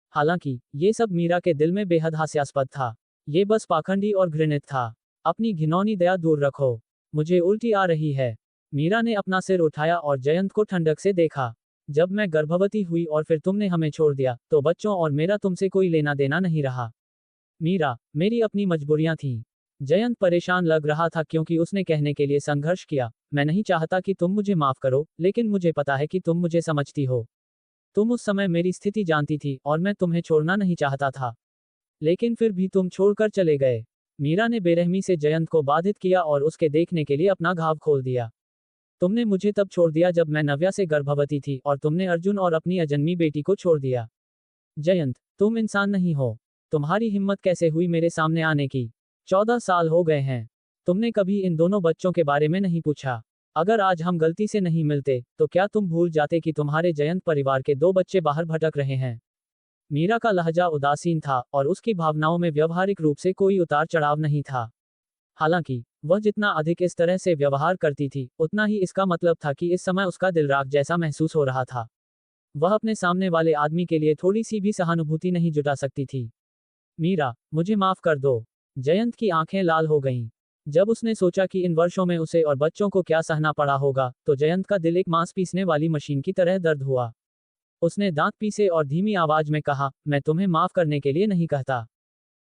हालांकि ये सब मीरा के दिल में बेहद हास्यास्पद था। ये बस पाखंडी और घृणित था। अपनी घिनौनी दया दूर रखो। मुझे उल्टी आ रही है। मीरा ने अपना सिर उठाया और जयंत को ठंडक से देखा। जब मैं गर्भवती हुई और फिर तुमने हमें छोड़ दिया, तो बच्चों और मेरा तुमसे कोई लेना देना नहीं रहा। मीरा, मेरी अपनी मजबूरियां थीं। जयंत परेशान लग रहा था क्योंकि उसने कहने के लिए संघर्ष किया, मैं नहीं चाहता कि तुम मुझे माफ करो, लेकिन मुझे पता है कि तुम मुझे समझती हो। तुम उस समय मेरी स्थिति जानती थी और मैं तुम्हें छोड़ना नहीं चाहता था। लेकिन फिर भी तुम छोड़कर चले गए। मीरा ने बेरहमी से जयंत को बाधित किया और उसके देखने के लिए अपना घाव खोल दिया। तुमने मुझे तब छोड़ दिया जब मैं नव्या से गर्भवती थी और तुमने अर्जुन और अपनी अजन्मी बेटी को छोड़ दिया। जयंत, तुम इंसान नहीं हो। तुम्हारी हिम्मत कैसे हुई मेरे सामने आने की। 14 साल हो गए हैं। तुमने कभी इन दोनों बच्चों के बारे में नहीं पूछा। अगर आज हम गलती से नहीं मिलते तो क्या तुम भूल जाते कि तुम्हारे जयंत परिवार के 2 बच्चे बाहर भटक रहे हैं। मीरा का लहजा उदासीन था और उसकी भावनाओं में व्यवहारिक रूप से कोई उतार चढ़ाव नहीं था। हालांकि वह जितना अधिक इस तरह से व्यवहार करती थी उतना ही इसका मतलब था कि इस समय उसका दिल राख जैसा महसूस हो रहा था। वह अपने सामने वाले आदमी के लिए थोड़ी सी भी सहानुभूति नहीं जुटा सकती थी। मीरा, मुझे माफ कर दो। जयंत की आंखें लाल हो गईं। जब उसने सोचा कि इन वर्षों में उसे और बच्चों को क्या सहना पड़ा होगा, तो जयंत का दिल एक मांस पीसने वाली मशीन की तरह दर्द हुआ। उसने दांत पीसे और धीमी आवाज में कहा, मैं तुम्हें माफ करने के लिए नहीं कहता।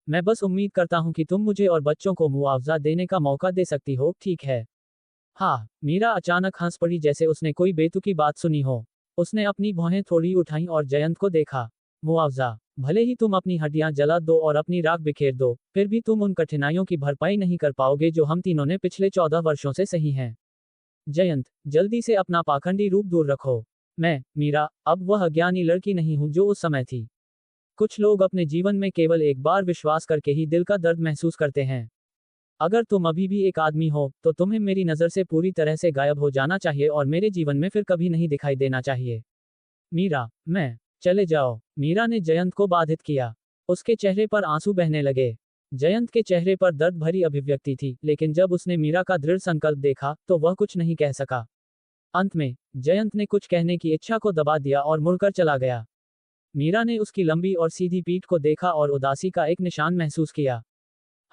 मैं बस उम्मीद करता हूं कि तुम मुझे और बच्चों को मुआवजा देने का मौका दे सकती हो, ठीक है? हाँ, मीरा अचानक हंस पड़ी जैसे उसने कोई बेतुकी बात सुनी हो। उसने अपनी भौहें थोड़ी उठाईं और जयंत को देखा। मुआवजा? भले ही तुम अपनी हड्डियां जला दो और अपनी राख बिखेर दो, फिर भी तुम उन कठिनाइयों की भरपाई नहीं कर पाओगे जो हम तीनों ने पिछले 14 वर्षों से सही हैं। जयंत, जल्दी से अपना पाखंडी रूप दूर रखो। मीरा, अब वह अज्ञानी लड़की नहीं हूं जो उस समय थी। कुछ लोग अपने जीवन में केवल एक बार विश्वास करके ही दिल का दर्द महसूस करते हैं। अगर तुम अभी भी एक आदमी हो, तो तुम्हें मेरी नज़र से पूरी तरह से गायब हो जाना चाहिए और मेरे जीवन में फिर कभी नहीं दिखाई देना चाहिए। मीरा, चले जाओ। मीरा ने जयंत को बाधित किया। उसके चेहरे पर आंसू बहने लगे। जयंत के चेहरे पर दर्द भरी अभिव्यक्ति थी, लेकिन जब उसने मीरा का दृढ़ संकल्प देखा तो वह कुछ नहीं कह सका। अंत में जयंत ने कुछ कहने की इच्छा को दबा दिया और मुड़कर चला गया। मीरा ने उसकी लंबी और सीधी पीठ को देखा और उदासी का एक निशान महसूस किया।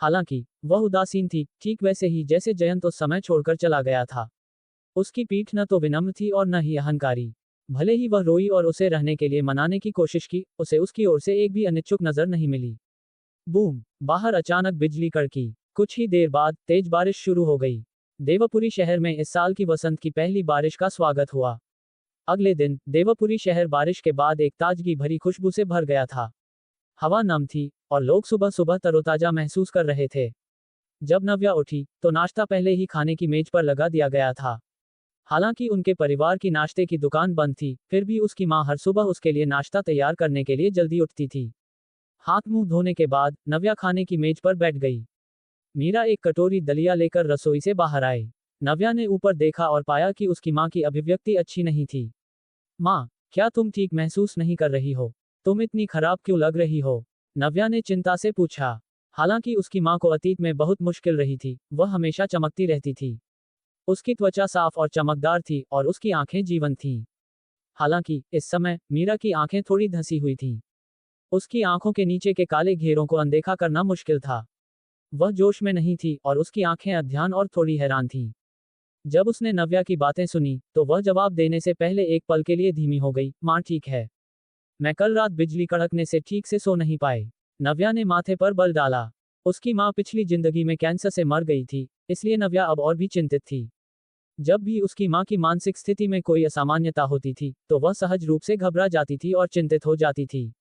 हालांकि वह उदासीन थी, ठीक वैसे ही जैसे जयंत उस समय छोड़कर चला गया था। उसकी पीठ न तो विनम्र थी और न ही अहंकारी। भले ही वह रोई और उसे रहने के लिए मनाने की कोशिश की, उसे उसकी ओर से एक भी अनिच्छुक नजर नहीं मिली। बूम! बाहर अचानक बिजली कड़की। कुछ ही देर बाद तेज बारिश शुरू हो गई। देवपुरी शहर में इस साल की वसंत की पहली बारिश का स्वागत हुआ। अगले दिन देवपुरी शहर बारिश के बाद एक ताजगी भरी खुशबू से भर गया था। हवा नम थी और लोग सुबह सुबह तरोताजा महसूस कर रहे थे। जब नव्या उठी तो नाश्ता पहले ही खाने की मेज पर लगा दिया गया था। हालांकि उनके परिवार की नाश्ते की दुकान बंद थी, फिर भी उसकी मां हर सुबह उसके लिए नाश्ता तैयार करने के लिए जल्दी उठती थी। हाथ मुंह धोने के बाद नव्या खाने की मेज पर बैठ गई। मीरा एक कटोरी दलिया लेकर रसोई से बाहर आई। नव्या ने ऊपर देखा और पाया कि उसकी मां की अभिव्यक्ति अच्छी नहीं थी। मां, क्या तुम ठीक महसूस नहीं कर रही हो? तुम इतनी खराब क्यों लग रही हो? नव्या ने चिंता से पूछा। हालांकि उसकी मां को अतीत में बहुत मुश्किल रही थी, वह हमेशा चमकती रहती थी। उसकी त्वचा साफ और चमकदार थी और उसकी आंखें जीवंत थीं। हालांकि इस समय मीरा की आंखें थोड़ी धंसी हुई थीं। उसकी आंखों के नीचे के काले घेरों को अनदेखा करना मुश्किल था। वह जोश में नहीं थी और उसकी आंखें अध्ययन और थोड़ी हैरान थीं। जब उसने नव्या की बातें सुनी तो वह जवाब देने से पहले एक पल के लिए धीमी हो गई। मां ठीक है। मैं कल रात बिजली कड़कने से ठीक से सो नहीं पाई। नव्या ने माथे पर बल डाला। उसकी मां पिछली जिंदगी में कैंसर से मर गई थी, इसलिए नव्या अब और भी चिंतित थी। जब भी उसकी मां की मानसिक स्थिति में कोई असामान्यता होती थी, तो वह सहज रूप से घबरा जाती थी और चिंतित हो जाती थी।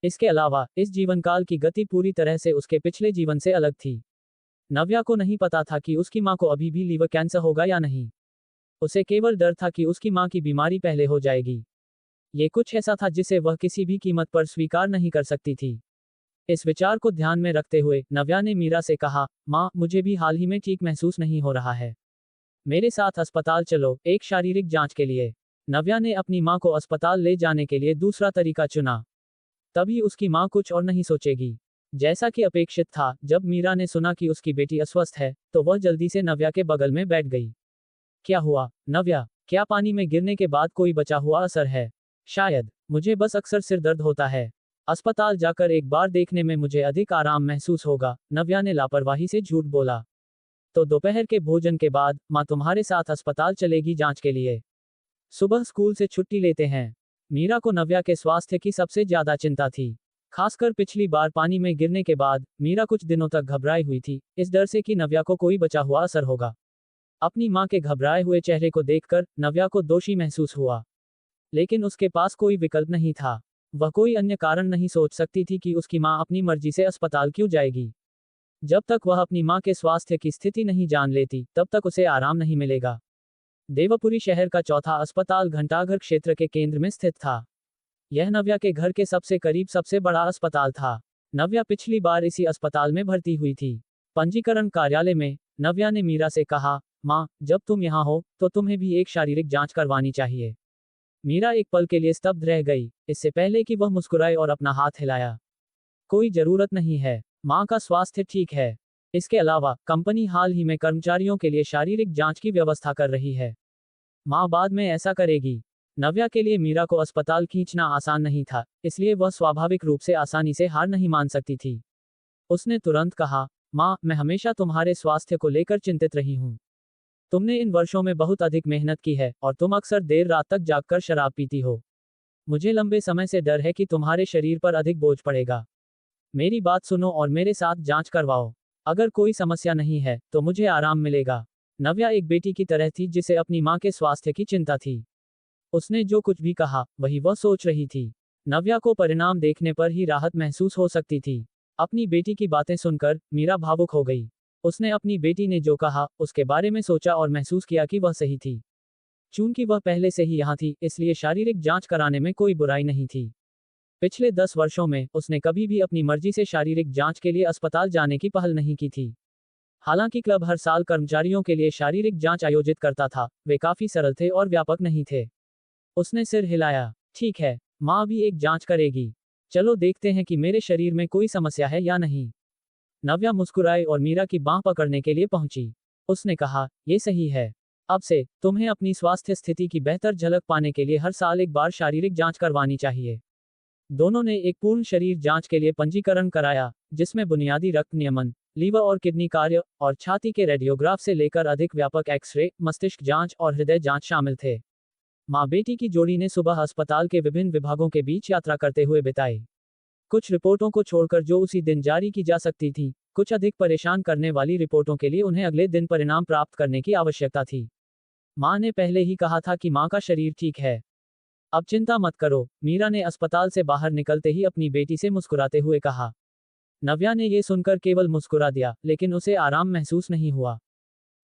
इसके अलावा इस जीवनकाल की गति पूरी तरह से उसके पिछले जीवन से अलग थी। नव्या को नहीं पता था कि उसकी मां को अभी भी लीवर कैंसर होगा या नहीं। उसे केवल डर था कि उसकी मां की बीमारी पहले हो जाएगी। ये कुछ ऐसा था जिसे वह किसी भी कीमत पर स्वीकार नहीं कर सकती थी। इस विचार को ध्यान में रखते हुए नव्या ने मीरा से कहा, मां, मुझे भी हाल ही में ठीक महसूस नहीं हो रहा है। मेरे साथ अस्पताल चलो, एक शारीरिक जांच के लिए। नव्या ने अपनी मां को अस्पताल ले जाने के लिए दूसरा तरीका चुना। तभी उसकी मां कुछ और नहीं सोचेगी। जैसा कि अपेक्षित था, जब मीरा ने सुना कि उसकी बेटी अस्वस्थ है, तो वह जल्दी से नव्या के बगल में बैठ गई। क्या हुआ, नव्या? क्या पानी में गिरने के बाद कोई बचा हुआ असर है? शायद। मुझे बस अक्सर सिर दर्द होता है। अस्पताल जाकर एक बार देखने में मुझे अधिक आराम महसूस होगा, नव्या ने लापरवाही से झूठ बोला। तो दोपहर के भोजन के बाद मां तुम्हारे साथ अस्पताल चलेगी जांच के लिए। सुबह स्कूल से छुट्टी लेते हैं। मीरा को नव्या के स्वास्थ्य की सबसे ज्यादा चिंता थी। खासकर पिछली बार पानी में गिरने के बाद मीरा कुछ दिनों तक घबराई हुई थी, इस डर से कि नव्या को कोई बचा हुआ असर होगा। अपनी मां के घबराए हुए चेहरे को देखकर नव्या को दोषी महसूस हुआ। लेकिन उसके पास कोई विकल्प नहीं था। वह कोई अन्य कारण नहीं सोच सकती थी कि उसकी मां अपनी मर्जी से अस्पताल क्यों जाएगी। जब तक वह अपनी मां के स्वास्थ्य की स्थिति नहीं जान लेती, तब तक उसे आराम नहीं मिलेगा। देवपुरी शहर का चौथा अस्पताल घंटाघर क्षेत्र के केंद्र में स्थित था। यह नव्या के घर के सबसे करीब सबसे बड़ा अस्पताल था। नव्या पिछली बार इसी अस्पताल में भर्ती हुई थी। पंजीकरण कार्यालय में नव्या ने मीरा से कहा, माँ, जब तुम यहाँ हो तो तुम्हें भी एक शारीरिक जांच करवानी चाहिए। मीरा एक पल के लिए स्तब्ध रह गई, इससे पहले कि वह मुस्कुराए और अपना हाथ हिलाया। कोई जरूरत नहीं है, माँ का स्वास्थ्य ठीक है। इसके अलावा कंपनी हाल ही में कर्मचारियों के लिए शारीरिक जांच की व्यवस्था कर रही है। माँ बाद में ऐसा करेगी। नव्या के लिए मीरा को अस्पताल खींचना आसान नहीं था, इसलिए वह स्वाभाविक रूप से आसानी से हार नहीं मान सकती थी। उसने तुरंत कहा, माँ, मैं हमेशा तुम्हारे स्वास्थ्य को लेकर चिंतित रही हूँ। तुमने इन वर्षों में बहुत अधिक मेहनत की है और तुम अक्सर देर रात तक जागकर शराब पीती हो। मुझे लंबे समय से डर है कि तुम्हारे शरीर पर अधिक बोझ पड़ेगा। मेरी बात सुनो और मेरे साथ जांच करवाओ। अगर कोई समस्या नहीं है तो मुझे आराम मिलेगा। नव्या एक बेटी की तरह थी जिसे अपनी माँ के स्वास्थ्य की चिंता थी। उसने जो कुछ भी कहा वही वह सोच रही थी। नव्या को परिणाम देखने पर ही राहत महसूस हो सकती थी। अपनी बेटी की बातें सुनकर मीरा भावुक हो गई। उसने अपनी बेटी ने जो कहा उसके बारे में सोचा और महसूस किया कि वह सही थी। चूंकि वह पहले से ही यहाँ थी, इसलिए शारीरिक जांच कराने में कोई बुराई नहीं थी। पिछले 10 वर्षों में उसने कभी भी अपनी मर्जी से शारीरिक जांच के लिए अस्पताल जाने की पहल नहीं की थी। हालांकि क्लब हर साल कर्मचारियों के लिए शारीरिक जांच आयोजित करता था, वे काफी सरल थे और व्यापक नहीं थे। उसने सिर हिलाया। ठीक है, माँ भी एक जांच करेगी। चलो देखते हैं कि मेरे शरीर में कोई समस्या है या नहीं। नव्या मुस्कुराई और मीरा की बांह पकड़ने के लिए पहुंची। उसने कहा, ये सही है। अब से तुम्हें अपनी स्वास्थ्य स्थिति की बेहतर झलक पाने के लिए हर साल एक बार शारीरिक जांच करवानी चाहिए। दोनों ने एक पूर्ण शरीर जांच के लिए पंजीकरण कराया, जिसमें बुनियादी रक्त नियमन, लीवर और किडनी कार्य और छाती के रेडियोग्राफ से लेकर अधिक व्यापक एक्सरे, मस्तिष्क जांच और हृदय जांच शामिल थे। माँ बेटी की जोड़ी ने सुबह अस्पताल के विभिन्न विभागों के बीच यात्रा करते हुए बिताई। कुछ रिपोर्टों को छोड़कर जो उसी दिन जारी की जा सकती थी, कुछ अधिक परेशान करने वाली रिपोर्टों के लिए उन्हें अगले दिन परिणाम प्राप्त करने की आवश्यकता थी। माँ ने पहले ही कहा था कि माँ का शरीर ठीक है। अब चिंता मत करो, मीरा ने अस्पताल से बाहर निकलते ही अपनी बेटी से मुस्कुराते हुए कहा। नव्या ने यह सुनकर केवल मुस्कुरा दिया, लेकिन उसे आराम महसूस नहीं हुआ।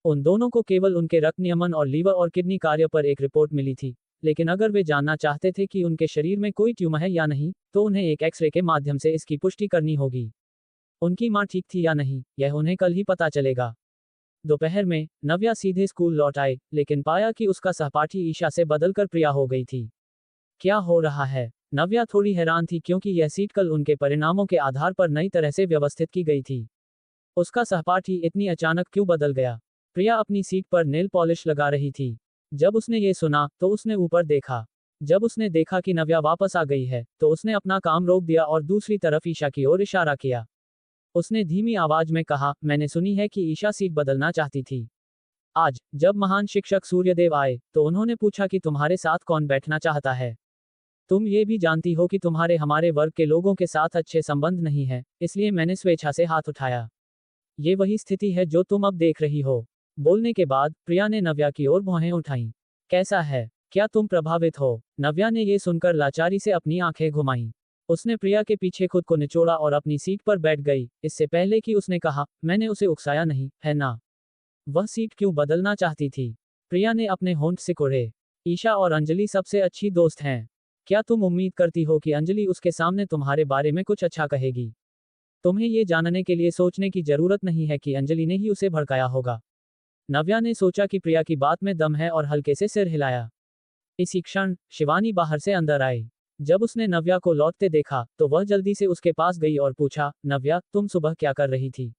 उन दोनों को केवल उनके रक्त नियमन और लीवर और किडनी कार्य पर एक रिपोर्ट मिली थी, लेकिन अगर वे जानना चाहते थे कि उनके शरीर में कोई ट्यूमर है या नहीं, तो उन्हें एक एक्सरे के माध्यम से इसकी पुष्टि करनी होगी। उनकी मां ठीक थी या नहीं, यह उन्हें कल ही पता चलेगा। दोपहर में नव्या सीधे स्कूल लौट आई, लेकिन पाया कि उसका सहपाठी ईशा से बदलकर प्रिया हो गई थी। क्या हो रहा है? नव्या थोड़ी हैरान थी क्योंकि यह सीट कल उनके परिणामों के आधार पर नई तरह से व्यवस्थित की गई थी। उसका सहपाठी इतनी अचानक क्यों बदल गया? प्रिया अपनी सीट पर नेल पॉलिश लगा रही थी। जब उसने ये सुना तो उसने ऊपर देखा। जब उसने देखा कि नव्या वापस आ गई है, तो उसने अपना काम रोक दिया और दूसरी तरफ ईशा की ओर इशारा किया। उसने धीमी आवाज में कहा, मैंने सुनी है कि ईशा सीट बदलना चाहती थी। आज जब महान शिक्षक सूर्यदेव आए तो उन्होंने पूछा कि तुम्हारे साथ कौन बैठना चाहता है। तुम ये भी जानती हो कि तुम्हारे हमारे वर्ग के लोगों के साथ अच्छे संबंध नहीं है, इसलिए मैंने स्वेच्छा से हाथ उठाया। ये वही स्थिति है जो तुम अब देख रही हो। बोलने के बाद प्रिया ने नव्या की ओर भौहें उठाईं। कैसा है? क्या तुम प्रभावित हो? नव्या ने ये सुनकर लाचारी से अपनी आंखें घुमाईं। उसने प्रिया के पीछे खुद को निचोड़ा और अपनी सीट पर बैठ गई, इससे पहले कि उसने कहा, मैंने उसे उकसाया नहीं, है ना? वह सीट क्यों बदलना चाहती थी? प्रिया ने अपने होंठ सिकोड़े। ईशा और अंजलि सबसे अच्छी दोस्त हैं। क्या तुम उम्मीद करती हो कि अंजलि उसके सामने तुम्हारे बारे में कुछ अच्छा कहेगी? तुम्हें ये जानने के लिए सोचने की जरूरत नहीं है कि अंजलि ने ही उसे भड़काया होगा। नव्या ने सोचा कि प्रिया की बात में दम है और हल्के से सिर हिलाया। इसी क्षण शिवानी बाहर से अंदर आई। जब उसने नव्या को लौटते देखा तो वह जल्दी से उसके पास गई और पूछा, नव्या, तुम सुबह क्या कर रही थी?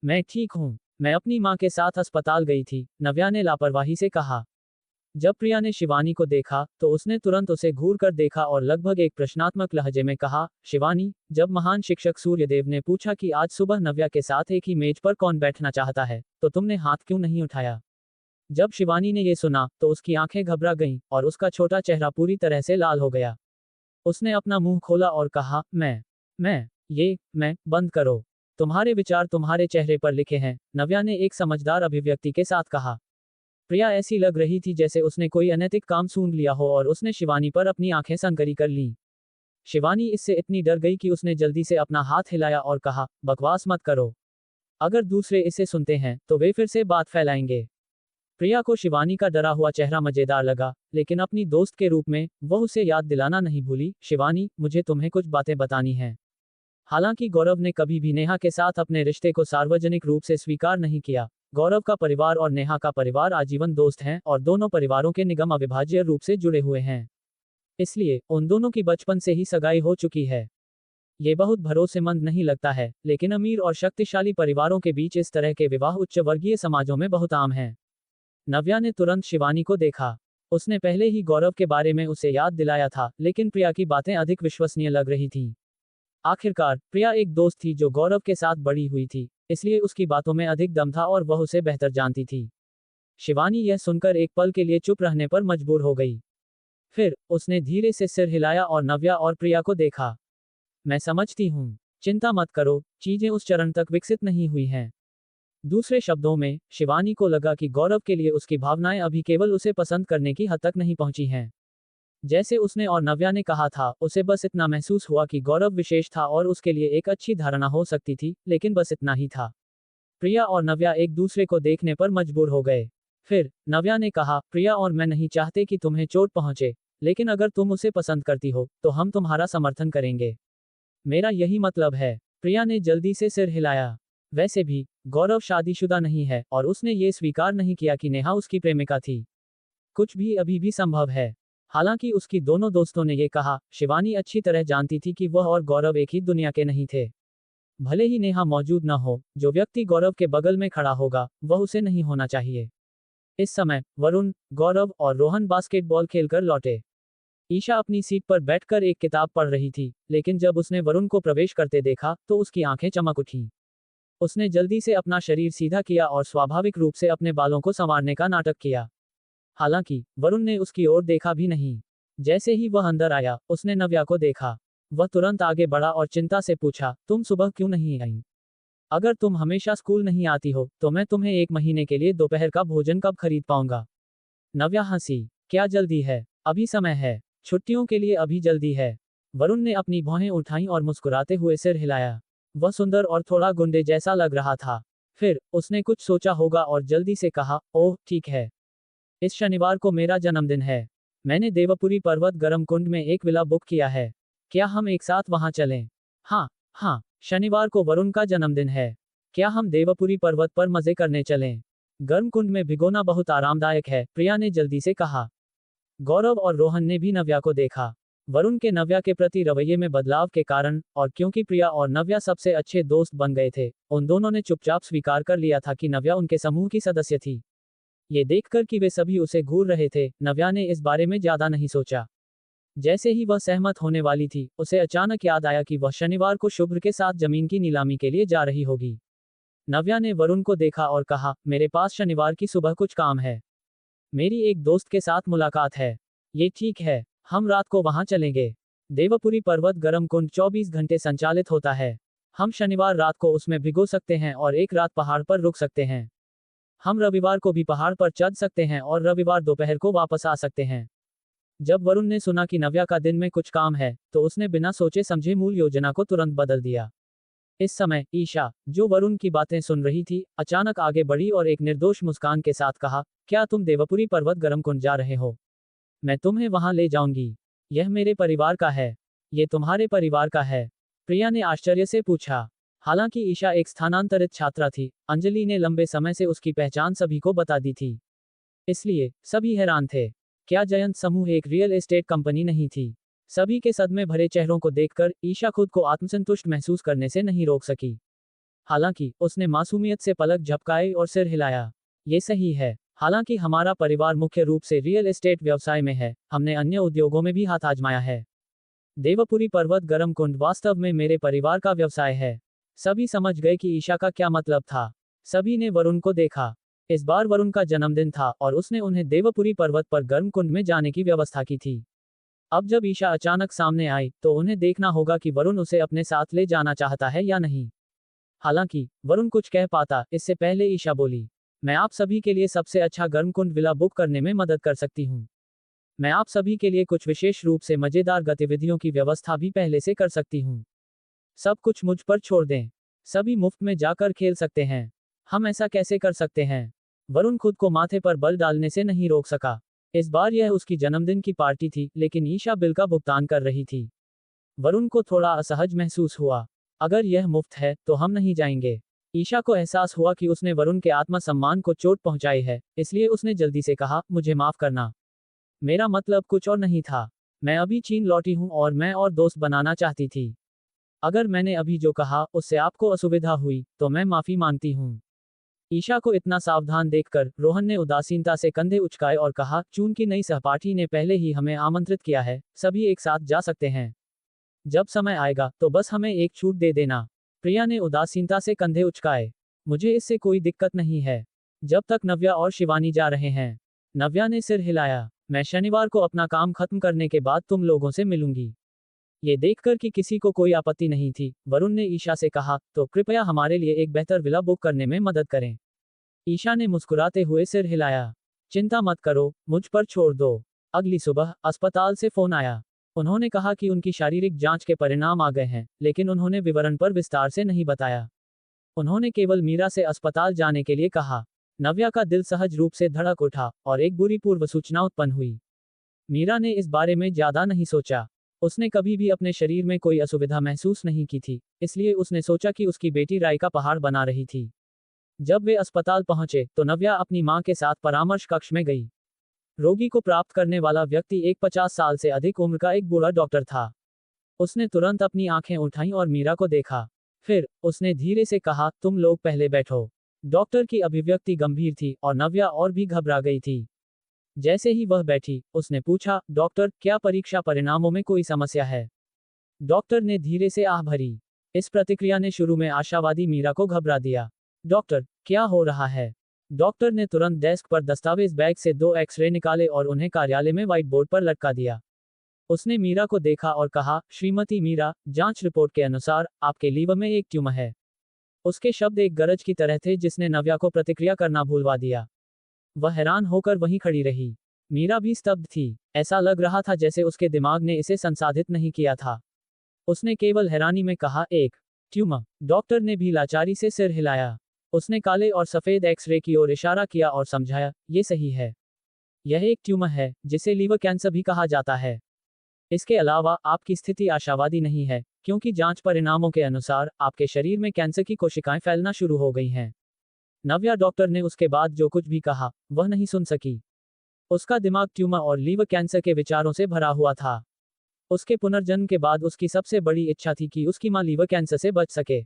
मैं ठीक हूँ, मैं अपनी माँ के साथ अस्पताल गई थी, नव्या ने लापरवाही से कहा। जब प्रिया ने शिवानी को देखा तो उसने तुरंत उसे घूर कर देखा और लगभग एक प्रश्नात्मक लहजे में कहा, शिवानी, जब महान शिक्षक सूर्यदेव ने पूछा कि आज सुबह नव्या के साथ एक ही मेज पर कौन बैठना चाहता है, तो तुमने हाथ क्यों नहीं उठाया? जब शिवानी ने यह सुना तो उसकी आंखें घबरा गईं और उसका छोटा चेहरा पूरी तरह से लाल हो गया। उसने अपना मुंह खोला और कहा, मैं बंद करो। तुम्हारे विचार तुम्हारे चेहरे पर लिखे हैं, नव्या ने एक समझदार अभिव्यक्ति के साथ कहा। प्रिया ऐसी लग रही थी जैसे उसने कोई अनैतिक काम सूंघ लिया हो और उसने शिवानी पर अपनी आंखें संकरी कर लीं। शिवानी इससे इतनी डर गई कि उसने जल्दी से अपना हाथ हिलाया और कहा, बकवास मत करो। अगर दूसरे इसे सुनते हैं तो वे फिर से बात फैलाएंगे। प्रिया को शिवानी का डरा हुआ चेहरा मजेदार लगा, लेकिन अपनी दोस्त के रूप में वह उसे याद दिलाना नहीं भूली, शिवानी, मुझे तुम्हें कुछ बातें बतानी हैं। हालांकि गौरव ने कभी भी नेहा के साथ अपने रिश्ते को सार्वजनिक रूप से स्वीकार नहीं किया। गौरव का परिवार और नेहा का परिवार आजीवन दोस्त हैं और दोनों परिवारों के निगम अविभाज्य रूप से जुड़े हुए हैं। इसलिए उन दोनों की बचपन से ही सगाई हो चुकी है। ये बहुत भरोसेमंद नहीं लगता है, लेकिन अमीर और शक्तिशाली परिवारों के बीच इस तरह के विवाह उच्च वर्गीय समाजों में बहुत आम हैं। नव्या ने तुरंत शिवानी को देखा। उसने पहले ही गौरव के बारे में उसे याद दिलाया था, लेकिन प्रिया की बातें अधिक विश्वसनीय लग रही थीं। आखिरकार प्रिया एक दोस्त थी जो गौरव के साथ बड़ी हुई थी, इसलिए उसकी बातों में अधिक दम था और वह उसे बेहतर जानती थी। शिवानी यह सुनकर एक पल के लिए चुप रहने पर मजबूर हो गई। फिर उसने धीरे से सिर हिलाया और नव्या और प्रिया को देखा। मैं समझती हूँ, चिंता मत करो, चीजें उस चरण तक विकसित नहीं हुई हैं। दूसरे शब्दों में, शिवानी को लगा कि गौरव के लिए उसकी भावनाएं अभी केवल उसे पसंद करने की हद तक नहीं पहुंची हैं। जैसे उसने और नव्या ने कहा था, उसे बस इतना महसूस हुआ कि गौरव विशेष था और उसके लिए एक अच्छी धारणा हो सकती थी, लेकिन बस इतना ही था। प्रिया और नव्या एक दूसरे को देखने पर मजबूर हो गए। फिर नव्या ने कहा, प्रिया और मैं नहीं चाहते कि तुम्हें चोट पहुंचे, लेकिन अगर तुम उसे पसंद करती हो तो हम तुम्हारा समर्थन करेंगे। मेरा यही मतलब है। प्रिया ने जल्दी से सिर हिलाया। वैसे भी गौरव शादीशुदा नहीं है और उसने ये स्वीकार नहीं किया कि नेहा उसकी प्रेमिका थी। कुछ भी अभी भी संभव है। हालांकि उसकी दोनों दोस्तों ने ये कहा, शिवानी अच्छी तरह जानती थी कि वह और गौरव एक ही दुनिया के नहीं थे। भले ही नेहा मौजूद न हो, जो व्यक्ति गौरव के बगल में खड़ा होगा वह उसे नहीं होना चाहिए। इस समय वरुण, गौरव और रोहन बास्केटबॉल खेलकर लौटे। ईशा अपनी सीट पर बैठकर एक किताब पढ़ रही थी, लेकिन जब उसने वरुण को प्रवेश करते देखा तो उसकी आंखें चमक उठीं। उसने जल्दी से अपना शरीर सीधा किया और स्वाभाविक रूप से अपने बालों को संवारने का नाटक किया। हालांकि वरुण ने उसकी ओर देखा भी नहीं। जैसे ही वह अंदर आया, उसने नव्या को देखा। वह तुरंत आगे बढ़ा और चिंता से पूछा, तुम सुबह क्यों नहीं आई? अगर तुम हमेशा स्कूल नहीं आती हो तो मैं तुम्हें 1 महीने के लिए दोपहर का भोजन कब खरीद पाऊंगा? नव्या हंसी। क्या जल्दी है? अभी समय है। छुट्टियों के लिए अभी जल्दी है। वरुण ने अपनी भौहें उठाईं और मुस्कुराते हुए सिर हिलाया। वह सुंदर और थोड़ा गुंडे जैसा लग रहा था। फिर उसने कुछ सोचा होगा और जल्दी से कहा, ओह ठीक है। इस शनिवार को मेरा जन्मदिन है। मैंने देवपुरी पर्वत गर्म कुंड में एक विला बुक किया है। क्या हम एक साथ वहां चलें? हाँ, हाँ, शनिवार को वरुण का जन्मदिन है। क्या हम देवपुरी पर्वत पर मजे करने चलें? गर्म कुंड में भिगोना बहुत आरामदायक है, प्रिया ने जल्दी से कहा। गौरव और रोहन ने भी नव्या को देखा। वरुण के नव्या के प्रति रवैये में बदलाव के कारण, और क्योंकि प्रिया और नव्या सबसे अच्छे दोस्त बन गए थे, उन दोनों ने चुपचाप स्वीकार कर लिया था कि नव्या उनके समूह की सदस्य थी। ये देखकर कि वे सभी उसे घूर रहे थे, नव्या ने इस बारे में ज्यादा नहीं सोचा। जैसे ही वह सहमत होने वाली थी, उसे अचानक याद आया कि वह शनिवार को शुभ्र के साथ जमीन की नीलामी के लिए जा रही होगी। नव्या ने वरुण को देखा और कहा, मेरे पास शनिवार की सुबह कुछ काम है। मेरी एक दोस्त के साथ मुलाकात है। ये ठीक है, हम रात को वहां चलेंगे। देवपुरी पर्वत गर्म कुंड 24 घंटे संचालित होता है। हम शनिवार रात को उसमें भिगो सकते हैं और एक रात पहाड़ पर रुक सकते हैं। हम रविवार को भी पहाड़ पर चढ़ सकते हैं और रविवार दोपहर को वापस आ सकते हैं। जब वरुण ने सुना कि नव्या का दिन में कुछ काम है, तो उसने बिना सोचे समझे मूल योजना को तुरंत बदल दिया। इस समय ईशा, जो वरुण की बातें सुन रही थी, अचानक आगे बढ़ी और एक निर्दोष मुस्कान के साथ कहा, क्या तुम देवपुरी पर्वत गर्म कुंड जा रहे हो? मैं तुम्हें वहां ले जाऊंगी। यह मेरे परिवार का है। ये तुम्हारे परिवार का है? प्रिया ने आश्चर्य से पूछा। हालांकि ईशा एक स्थानांतरित छात्रा थी, अंजलि ने लंबे समय से उसकी पहचान सभी को बता दी थी। इसलिए सभी हैरान थे। क्या जयंत समूह एक रियल एस्टेट कंपनी नहीं थी? सभी के सदमे भरे चेहरों को देखकर ईशा खुद को आत्मसंतुष्ट महसूस करने से नहीं रोक सकी। हालांकि उसने मासूमियत से पलक झपकाई और सिर हिलाया। ये सही है। हालांकि हमारा परिवार मुख्य रूप से रियल एस्टेट व्यवसाय में है, हमने अन्य उद्योगों में भी हाथ आजमाया है। देवपुरी पर्वत गर्म कुंड वास्तव में मेरे परिवार का व्यवसाय है। सभी समझ गए कि ईशा का क्या मतलब था। सभी ने वरुण को देखा। इस बार वरुण का जन्मदिन था और उसने उन्हें देवपुरी पर्वत पर गर्म कुंड में जाने की व्यवस्था की थी। अब जब ईशा अचानक सामने आई, तो उन्हें देखना होगा कि वरुण उसे अपने साथ ले जाना चाहता है या नहीं। हालांकि वरुण कुछ कह पाता, इससे पहले ईशा बोली, मैं आप सभी के लिए सबसे अच्छा गर्म कुंड विला बुक करने में मदद कर सकती हूँ। मैं आप सभी के लिए कुछ विशेष रूप से मजेदार गतिविधियों की व्यवस्था भी पहले से कर सकती हूँ। सब कुछ मुझ पर छोड़ दें। सभी मुफ्त में जाकर खेल सकते हैं। हम ऐसा कैसे कर सकते हैं? वरुण खुद को माथे पर बल डालने से नहीं रोक सका। इस बार यह उसकी जन्मदिन की पार्टी थी, लेकिन ईशा बिल का भुगतान कर रही थी। वरुण को थोड़ा असहज महसूस हुआ। अगर यह मुफ्त है तो हम नहीं जाएंगे। ईशा को एहसास हुआ कि उसने वरुण के आत्मसम्मान को चोट पहुंचाई है, इसलिए उसने जल्दी से कहा, मुझे माफ करना। मेरा मतलब कुछ और नहीं था। मैं अभी चीन लौटी हूं और मैं और दोस्त बनाना चाहती थी। अगर मैंने अभी जो कहा उससे आपको असुविधा हुई तो मैं माफी मांगती हूं। ईशा को इतना सावधान देखकर रोहन ने उदासीनता से कंधे उचकाए और कहा, चून की नई सहपाठी ने पहले ही हमें आमंत्रित किया है, सभी एक साथ जा सकते हैं। जब समय आएगा तो बस हमें एक छूट दे देना। प्रिया ने उदासीनता से कंधे उचकाए। मुझे इससे कोई दिक्कत नहीं है, जब तक नव्या और शिवानी जा रहे हैं। नव्या ने सिर हिलाया। मैं शनिवार को अपना काम खत्म करने के बाद तुम लोगों से मिलूंगी। ये देखकर कि किसी को कोई आपत्ति नहीं थी, वरुण ने ईशा से कहा, तो कृपया हमारे लिए एक बेहतर विला बुक करने में मदद करें। ईशा ने मुस्कुराते हुए सिर हिलाया। चिंता मत करो, मुझ पर छोड़ दो। अगली सुबह अस्पताल से फोन आया। उन्होंने कहा कि उनकी शारीरिक जांच के परिणाम आ गए हैं, लेकिन उन्होंने विवरण पर विस्तार से नहीं बताया। उन्होंने केवल मीरा से अस्पताल जाने के लिए कहा। नव्या का दिल सहज रूप से धड़क उठा और एक बुरी पूर्व सूचना उत्पन्न हुई। मीरा ने इस बारे में ज्यादा नहीं सोचा। उसने कभी भी अपने शरीर में कोई असुविधा महसूस नहीं की थी, इसलिए उसने सोचा कि उसकी बेटी राय का पहाड़ बना रही थी। जब वे अस्पताल पहुंचे तो नव्या अपनी मां के साथ परामर्श कक्ष में गई। रोगी को प्राप्त करने वाला व्यक्ति एक 50 साल से अधिक उम्र का एक बूढ़ा डॉक्टर था। उसने तुरंत अपनी आंखें उठाईं और मीरा को देखा। फिर उसने धीरे से कहा, तुम लोग पहले बैठो। डॉक्टर की अभिव्यक्ति गंभीर थी और नव्या और भी घबरा गई थी। जैसे ही वह बैठी, उसने पूछा, डॉक्टर, क्या परीक्षा परिणामों में कोई समस्या है? डॉक्टर ने धीरे से आह भरी। इस प्रतिक्रिया ने शुरू में आशावादी मीरा को घबरा दिया। डॉक्टर, क्या हो रहा है? डॉक्टर ने तुरंत डेस्क पर दस्तावेज बैग से 2 एक्सरे निकाले और उन्हें कार्यालय में व्हाइट बोर्ड पर लटका दिया। उसने मीरा को देखा और कहा, श्रीमती मीरा, जांच रिपोर्ट के अनुसार आपके लीवर में एक ट्यूमर है। उसके शब्द एक गरज की तरह थे जिसने नव्या को प्रतिक्रिया करना भूलवा दिया। वह हैरान होकर वहीं खड़ी रही। मीरा भी स्तब्ध थी। ऐसा लग रहा था जैसे उसके दिमाग ने इसे संसाधित नहीं किया था। उसने केवल हैरानी में कहा, एक ट्यूमर। डॉक्टर ने भी लाचारी से सिर हिलाया। उसने काले और सफेद एक्सरे की ओर इशारा किया और समझाया, ये सही है। यह एक ट्यूमर है जिसे लीवर कैंसर भी कहा जाता है। इसके अलावा आपकी स्थिति आशावादी नहीं है, क्योंकि जांच परिणामों के अनुसार आपके शरीर में कैंसर की कोशिकाएं फैलना शुरू हो गई हैं। नव्या डॉक्टर ने उसके बाद जो कुछ भी कहा वह नहीं सुन सकी। उसका दिमाग ट्यूमर और लीवर कैंसर के विचारों से भरा हुआ था। उसके पुनर्जन्म के बाद उसकी सबसे बड़ी इच्छा थी कि उसकी मां लीवर कैंसर से बच सके।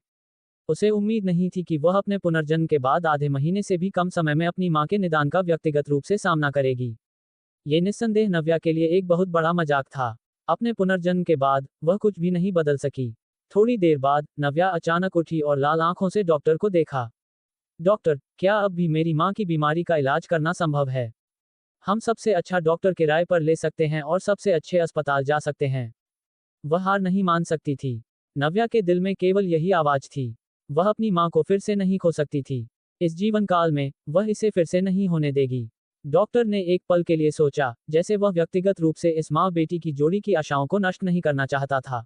उसे उम्मीद नहीं थी कि वह अपने पुनर्जन्म के बाद आधे महीने से भी कम समय में अपनी मां के निदान का व्यक्तिगत रूप से सामना करेगी। ये निस्संदेह नव्या के लिए एक बहुत बड़ा मजाक था। अपने पुनर्जन्म के बाद वह कुछ भी नहीं बदल सकी। थोड़ी देर बाद नव्या अचानक उठी और लाल आंखों से डॉक्टर को देखा। डॉक्टर, क्या अब भी मेरी मां की बीमारी का इलाज करना संभव है? हम सबसे अच्छा डॉक्टर किराए पर ले सकते हैं और सबसे अच्छे अस्पताल जा सकते हैं। वह हार नहीं मान सकती थी। नव्या के दिल में केवल यही आवाज थी। वह अपनी मां को फिर से नहीं खो सकती थी। इस जीवन काल में वह इसे फिर से नहीं होने देगी। डॉक्टर ने एक पल के लिए सोचा, जैसे वह व्यक्तिगत रूप से इस मां बेटी की जोड़ी की आशाओं को नष्ट नहीं करना चाहता था।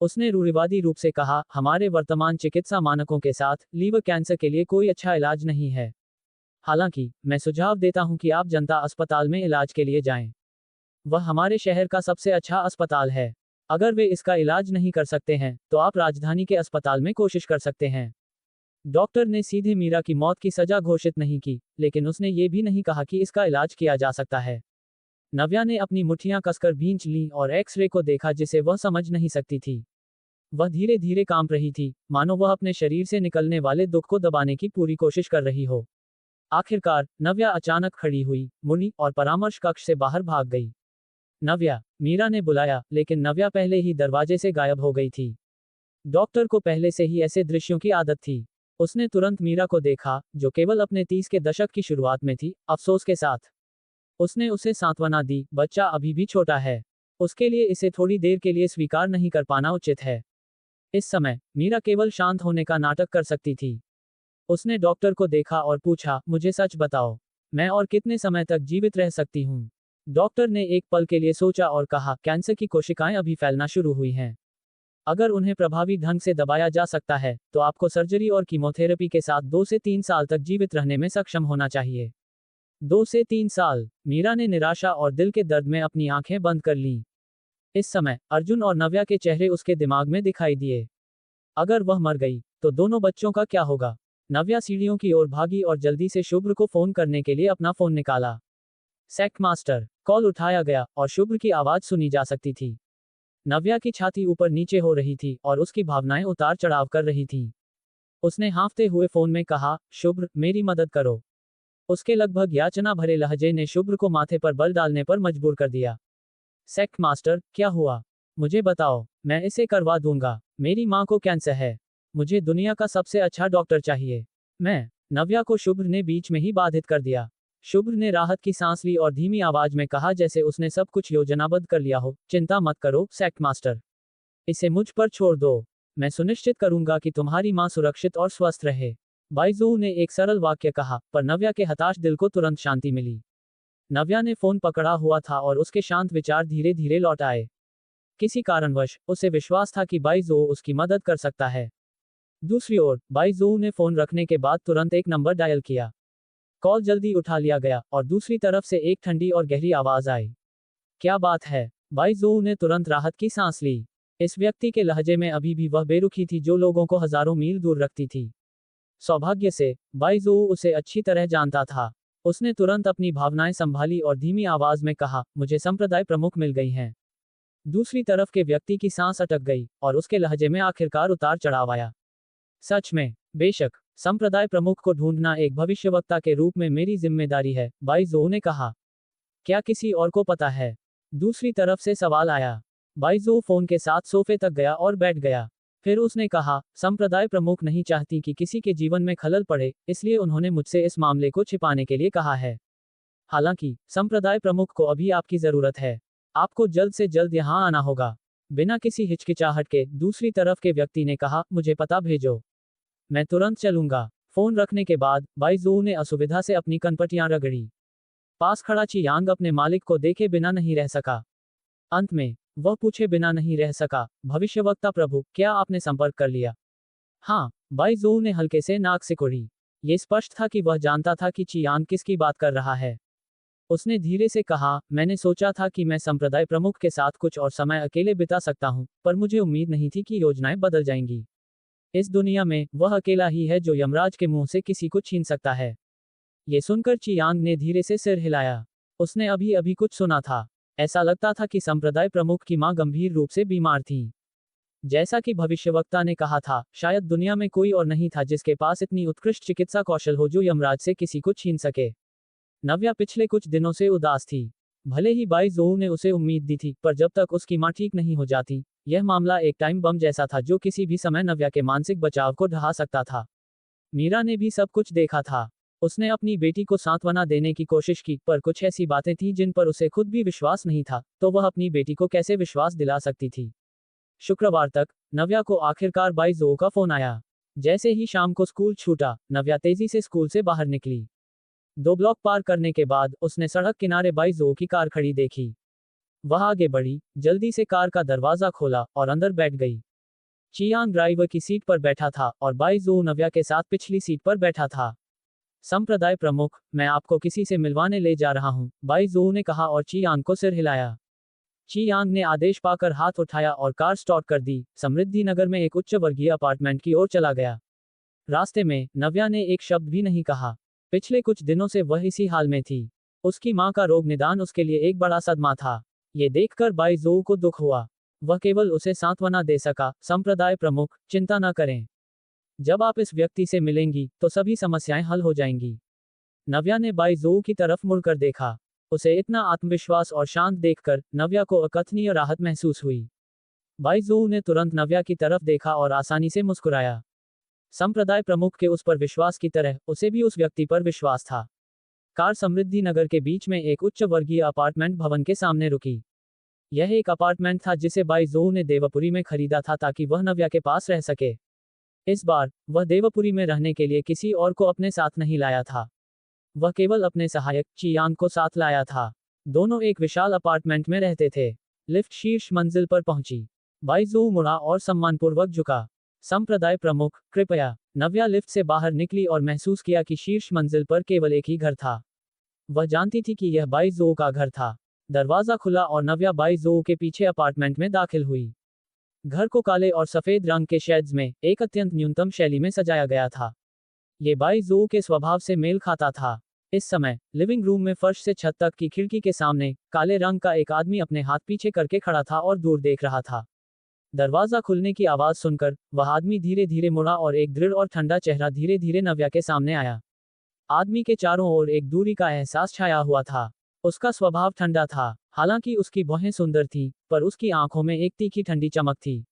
उसने रूढ़िवादी रूप से कहा, हमारे वर्तमान चिकित्सा मानकों के साथ लीवर कैंसर के लिए कोई अच्छा इलाज नहीं है। हालांकि मैं सुझाव देता हूं कि आप जनता अस्पताल में इलाज के लिए जाएं। वह हमारे शहर का सबसे अच्छा अस्पताल है। अगर वे इसका इलाज नहीं कर सकते हैं तो आप राजधानी के अस्पताल में कोशिश कर सकते हैं। डॉक्टर ने सीधे मीरा की मौत की सजा घोषित नहीं की, लेकिन उसने ये भी नहीं कहा कि इसका इलाज किया जा सकता है। नव्या ने अपनी मुट्ठियां कसकर भींच लीं और एक्सरे को देखा जिसे वह समझ नहीं सकती थी। वह धीरे धीरे कांप रही थी, मानो वह अपने शरीर से निकलने वाले दुख को दबाने की पूरी कोशिश कर रही हो। आखिरकार नव्या अचानक खड़ी हुई, मुड़ी और परामर्श कक्ष से बाहर भाग गई। नव्या, मीरा ने बुलाया, लेकिन नव्या पहले ही दरवाजे से गायब हो गई थी। डॉक्टर को पहले से ही ऐसे दृश्यों की आदत थी। उसने तुरंत मीरा को देखा, जो केवल अपने 30 के दशक की शुरुआत में थी, अफसोस के साथ। उसने उसे सांत्वना दी, बच्चा अभी भी छोटा है। उसके लिए इसे थोड़ी देर के लिए स्वीकार नहीं कर पाना उचित है। इस समय मीरा केवल शांत होने का नाटक कर सकती थी। उसने डॉक्टर को देखा और पूछा, मुझे सच बताओ, मैं और कितने समय तक जीवित रह सकती हूँ? डॉक्टर ने एक पल के लिए सोचा और कहा, कैंसर की कोशिकाएं अभी फैलना शुरू हुई हैं। अगर उन्हें प्रभावी ढंग से दबाया जा सकता है तो आपको सर्जरी और कीमोथेरेपी के साथ 2 से 3 साल तक जीवित रहने में सक्षम होना चाहिए। 2 से 3 साल। मीरा ने निराशा और दिल के दर्द में अपनी आंखें बंद कर लीं। इस समय अर्जुन और नव्या के चेहरे उसके दिमाग में दिखाई दिए। अगर वह मर गई तो दोनों बच्चों का क्या होगा? नव्या सीढ़ियों की ओर भागी और जल्दी से शुभ्र को फोन करने के लिए अपना फोन निकाला। सेक मास्टर। कॉल उठाया गया और शुभ्र की आवाज सुनी जा सकती थी। नव्या की छाती ऊपर नीचे हो रही थी और उसकी भावनाएं उतार चढ़ाव कर रही थीं। उसने हाँफते हुए फोन में कहा, शुभ्र, मेरी मदद करो। उसके लगभग याचना भरे लहजे ने शुभ्र को माथे पर बल डालने पर मजबूर कर दिया। सेक मास्टर, क्या हुआ? मुझे बताओ, मैं इसे करवा दूंगा। मेरी माँ को कैंसर है। मुझे दुनिया का सबसे अच्छा डॉक्टर चाहिए। मैं। नव्या को शुभ्र ने बीच में ही बाधित कर दिया। शुभ्र ने राहत की सांस ली और धीमी आवाज में कहा, जैसे उसने सब कुछ योजनाबद्ध कर लिया हो, चिंता मत करो सेक मास्टर। इसे मुझ पर छोड़ दो। मैं सुनिश्चित करूंगा कि तुम्हारी माँ सुरक्षित और स्वस्थ रहे। बाइजू ने एक सरल वाक्य कहा, पर नव्या के हताश दिल को तुरंत शांति मिली। नव्या ने फोन पकड़ा हुआ था और उसके शांत विचार धीरे धीरे लौट आए। किसी कारणवश उसे विश्वास था कि बाइजू उसकी मदद कर सकता है। दूसरी ओर, बाइजू ने फोन रखने के बाद तुरंत एक नंबर डायल किया। कॉल जल्दी उठा लिया गया और दूसरी तरफ से एक ठंडी और गहरी आवाज आई। क्या बात है? बाइजू ने तुरंत राहत की सांस ली। इस व्यक्ति के लहजे में अभी भी वह बेरुखी थी जो लोगों को हजारों मील दूर रखती थी। सौभाग्य से, बाइजू उसे अच्छी तरह जानता था। उसने तुरंत अपनी भावनाएं संभाली और धीमी आवाज में कहा, मुझे संप्रदाय प्रमुख मिल गई हैं। दूसरी तरफ के व्यक्ति की सांस अटक गई और उसके लहजे में आखिरकार उतार चढ़ाव आया। सच में? बेशक, संप्रदाय प्रमुख को ढूंढना एक भविष्यवक्ता के रूप में मेरी जिम्मेदारी है, बाइजू ने कहा। क्या किसी और को पता है? दूसरी तरफ से सवाल आया। बाइजू फोन के साथ सोफे तक गया और बैठ गया। फिर उसने कहा, संप्रदाय प्रमुख नहीं चाहती कि किसी के जीवन में खलल पड़े, इसलिए उन्होंने मुझसे इस मामले को छिपाने के लिए कहा है। हालांकि, संप्रदाय प्रमुख को अभी आपकी जरूरत है। आपको जल्द से जल्द यहां आना होगा। बिना किसी हिचकिचाहट के दूसरी तरफ के व्यक्ति ने कहा, मुझे पता भेजो। मैं तुरंत चलूंगा। फोन रखने के बाद, बाइजू ने असुविधा से अपनी कनपटियां रगड़ी। पास खड़ा चियांग अपने मालिक को देखे बिना नहीं रह सका। अंत में, वह पूछे बिना नहीं रह सका, भविष्यवक्ता प्रभु, क्या आपने संपर्क कर लिया? हाँ, बाइजू ने हल्के से नाक सिकुड़ी। ये स्पष्ट था कि वह जानता था कि चियांग किसकी बात कर रहा है। उसने धीरे से कहा, मैंने सोचा था कि मैं संप्रदाय प्रमुख के साथ कुछ और समय अकेले बिता सकता हूं, पर मुझे उम्मीद नहीं थी कि योजनाएं बदल जाएंगी। इस दुनिया में, वह अकेला ही है जो यमराज के मुंह से किसी को छीन सकता है। ये सुनकर चियांग ने धीरे से सिर हिलाया। उसने अभी अभी कुछ सुना था। ऐसा लगता था कि संप्रदाय प्रमुख की मां गंभीर रूप से बीमार थी। जैसा कि भविष्यवक्ता ने कहा था, शायद दुनिया में कोई और नहीं था जिसके पास इतनी उत्कृष्ट चिकित्सा कौशल हो जो यमराज से किसी को छीन सके। नव्या पिछले कुछ दिनों से उदास थी। भले ही बाइजू ने उसे उम्मीद दी थी, पर जब तक उसकी मां ठीक नहीं हो जाती, यह मामला एक टाइम बम जैसा था जो किसी भी समय नव्या के मानसिक बचाव को ढहा सकता था। मीरा ने भी सब कुछ देखा था। उसने अपनी बेटी को सांत्वना देने की कोशिश की, पर कुछ ऐसी बातें थीं जिन पर उसे खुद भी विश्वास नहीं था, तो वह अपनी बेटी को कैसे विश्वास दिला सकती थी। शुक्रवार तक, नव्या को आखिरकार बाइजू का फोन आया। जैसे ही शाम को स्कूल छूटा, नव्या तेजी से स्कूल से बाहर निकली। 2 ब्लॉक पार करने के बाद उसने सड़क किनारे बाइजू की कार खड़ी देखी। वह आगे बढ़ी, जल्दी से कार का दरवाजा खोला और अंदर बैठ गई। चियांग ड्राइवर की सीट पर बैठा था और बाइजू नव्या के साथ पिछली सीट पर बैठा था। संप्रदाय प्रमुख, मैं आपको किसी से मिलवाने ले जा रहा हूं, बाइजू ने कहा और चियांग को सिर हिलाया। चियांग ने आदेश पाकर हाथ उठाया और कार स्टार्ट कर दी। समृद्धि नगर में एक उच्च वर्गीय अपार्टमेंट की ओर चला गया। रास्ते में, नव्या ने एक शब्द भी नहीं कहा। पिछले कुछ दिनों से वह इसी हाल में थी। उसकी मां का रोग निदान उसके लिए एक बड़ा सदमा था। ये देखकर बाइजू को दुख हुआ। वह केवल उसे सांत्वना दे सका, संप्रदाय प्रमुख, चिंता न करें। जब आप इस व्यक्ति से मिलेंगी, तो सभी समस्याएं हल हो जाएंगी। नव्या ने बाइजू की तरफ मुड़कर देखा। उसे इतना आत्मविश्वास और शांत देखकर, नव्या को अकथनीय राहत महसूस हुई। बाइजू ने तुरंत नव्या की तरफ देखा और आसानी से मुस्कुराया। संप्रदाय प्रमुख के उस पर विश्वास की तरह, उसे भी उस व्यक्ति पर विश्वास था। कार समृद्धि नगर के बीच में एक उच्च वर्गीय अपार्टमेंट भवन के सामने रुकी। यह एक अपार्टमेंट था जिसे बाइजू ने देवपुरी में खरीदा था ताकि वह नव्या के पास रह सके। इस बार, वह देवपुरी में रहने के लिए किसी और को अपने साथ नहीं लाया था। वह केवल अपने सहायक, चियांग को साथ लाया था। दोनों एक विशाल अपार्टमेंट में रहते थे। लिफ्ट शीर्ष मंजिल पर पहुंची। बाइजू मुड़ा और सम्मानपूर्वक झुका। संप्रदाय प्रमुख, कृपया। नव्या लिफ्ट से बाहर निकली और महसूस किया कि शीर्ष मंजिल पर केवल एक ही घर था। वह जानती थी कि यह बाइजू का घर था। दरवाजा खुला और नव्या बाइजू के पीछे अपार्टमेंट में दाखिल हुई। घर को काले और सफेद रंग के शेड्स में एक अत्यंत न्यूनतम शैली में सजाया गया था। ये बाई ज़ोऊ के स्वभाव से मेल खाता था। इस समय लिविंग रूम में फर्श से छत तक की खिड़की के सामने काले रंग का एक आदमी अपने हाथ पीछे करके खड़ा था और दूर देख रहा था। दरवाजा खुलने की आवाज सुनकर वह आदमी धीरे धीरे मुड़ा और एक दृढ़ और ठंडा चेहरा धीरे धीरे नव्या के सामने आया। आदमी के चारों ओर एक दूरी का एहसास छाया हुआ था। उसका स्वभाव ठंडा था, हालांकि उसकी भौहें सुंदर थीं, पर उसकी आंखों में एक तीखी ठंडी चमक थी।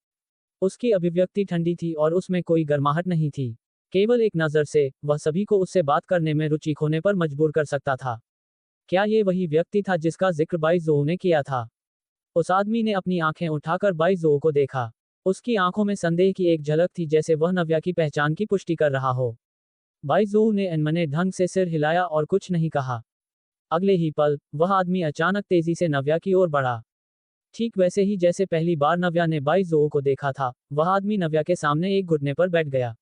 उसकी अभिव्यक्ति ठंडी थी और उसमें कोई गर्माहट नहीं थी। केवल एक नजर से वह सभी को उससे बात करने में रुचि खोने पर मजबूर कर सकता था। क्या ये वही व्यक्ति था जिसका जिक्र बाई ज़ोऊ ने किया था? उस आदमी ने अपनी आंखें उठाकर बाई ज़ोऊ को देखा। उसकी आंखों में संदेह की एक झलक थी, जैसे वह नव्या की पहचान की पुष्टि कर रहा हो। बाई ज़ोऊ ने अनमने ढंग से सिर हिलाया और कुछ नहीं कहा। अगले ही पल वह आदमी अचानक तेजी से नव्या की ओर बढ़ा। ठीक वैसे ही जैसे पहली बार नव्या ने बाई ज़ोऊ को देखा था, वह आदमी नव्या के सामने एक घुटने पर बैठ गया।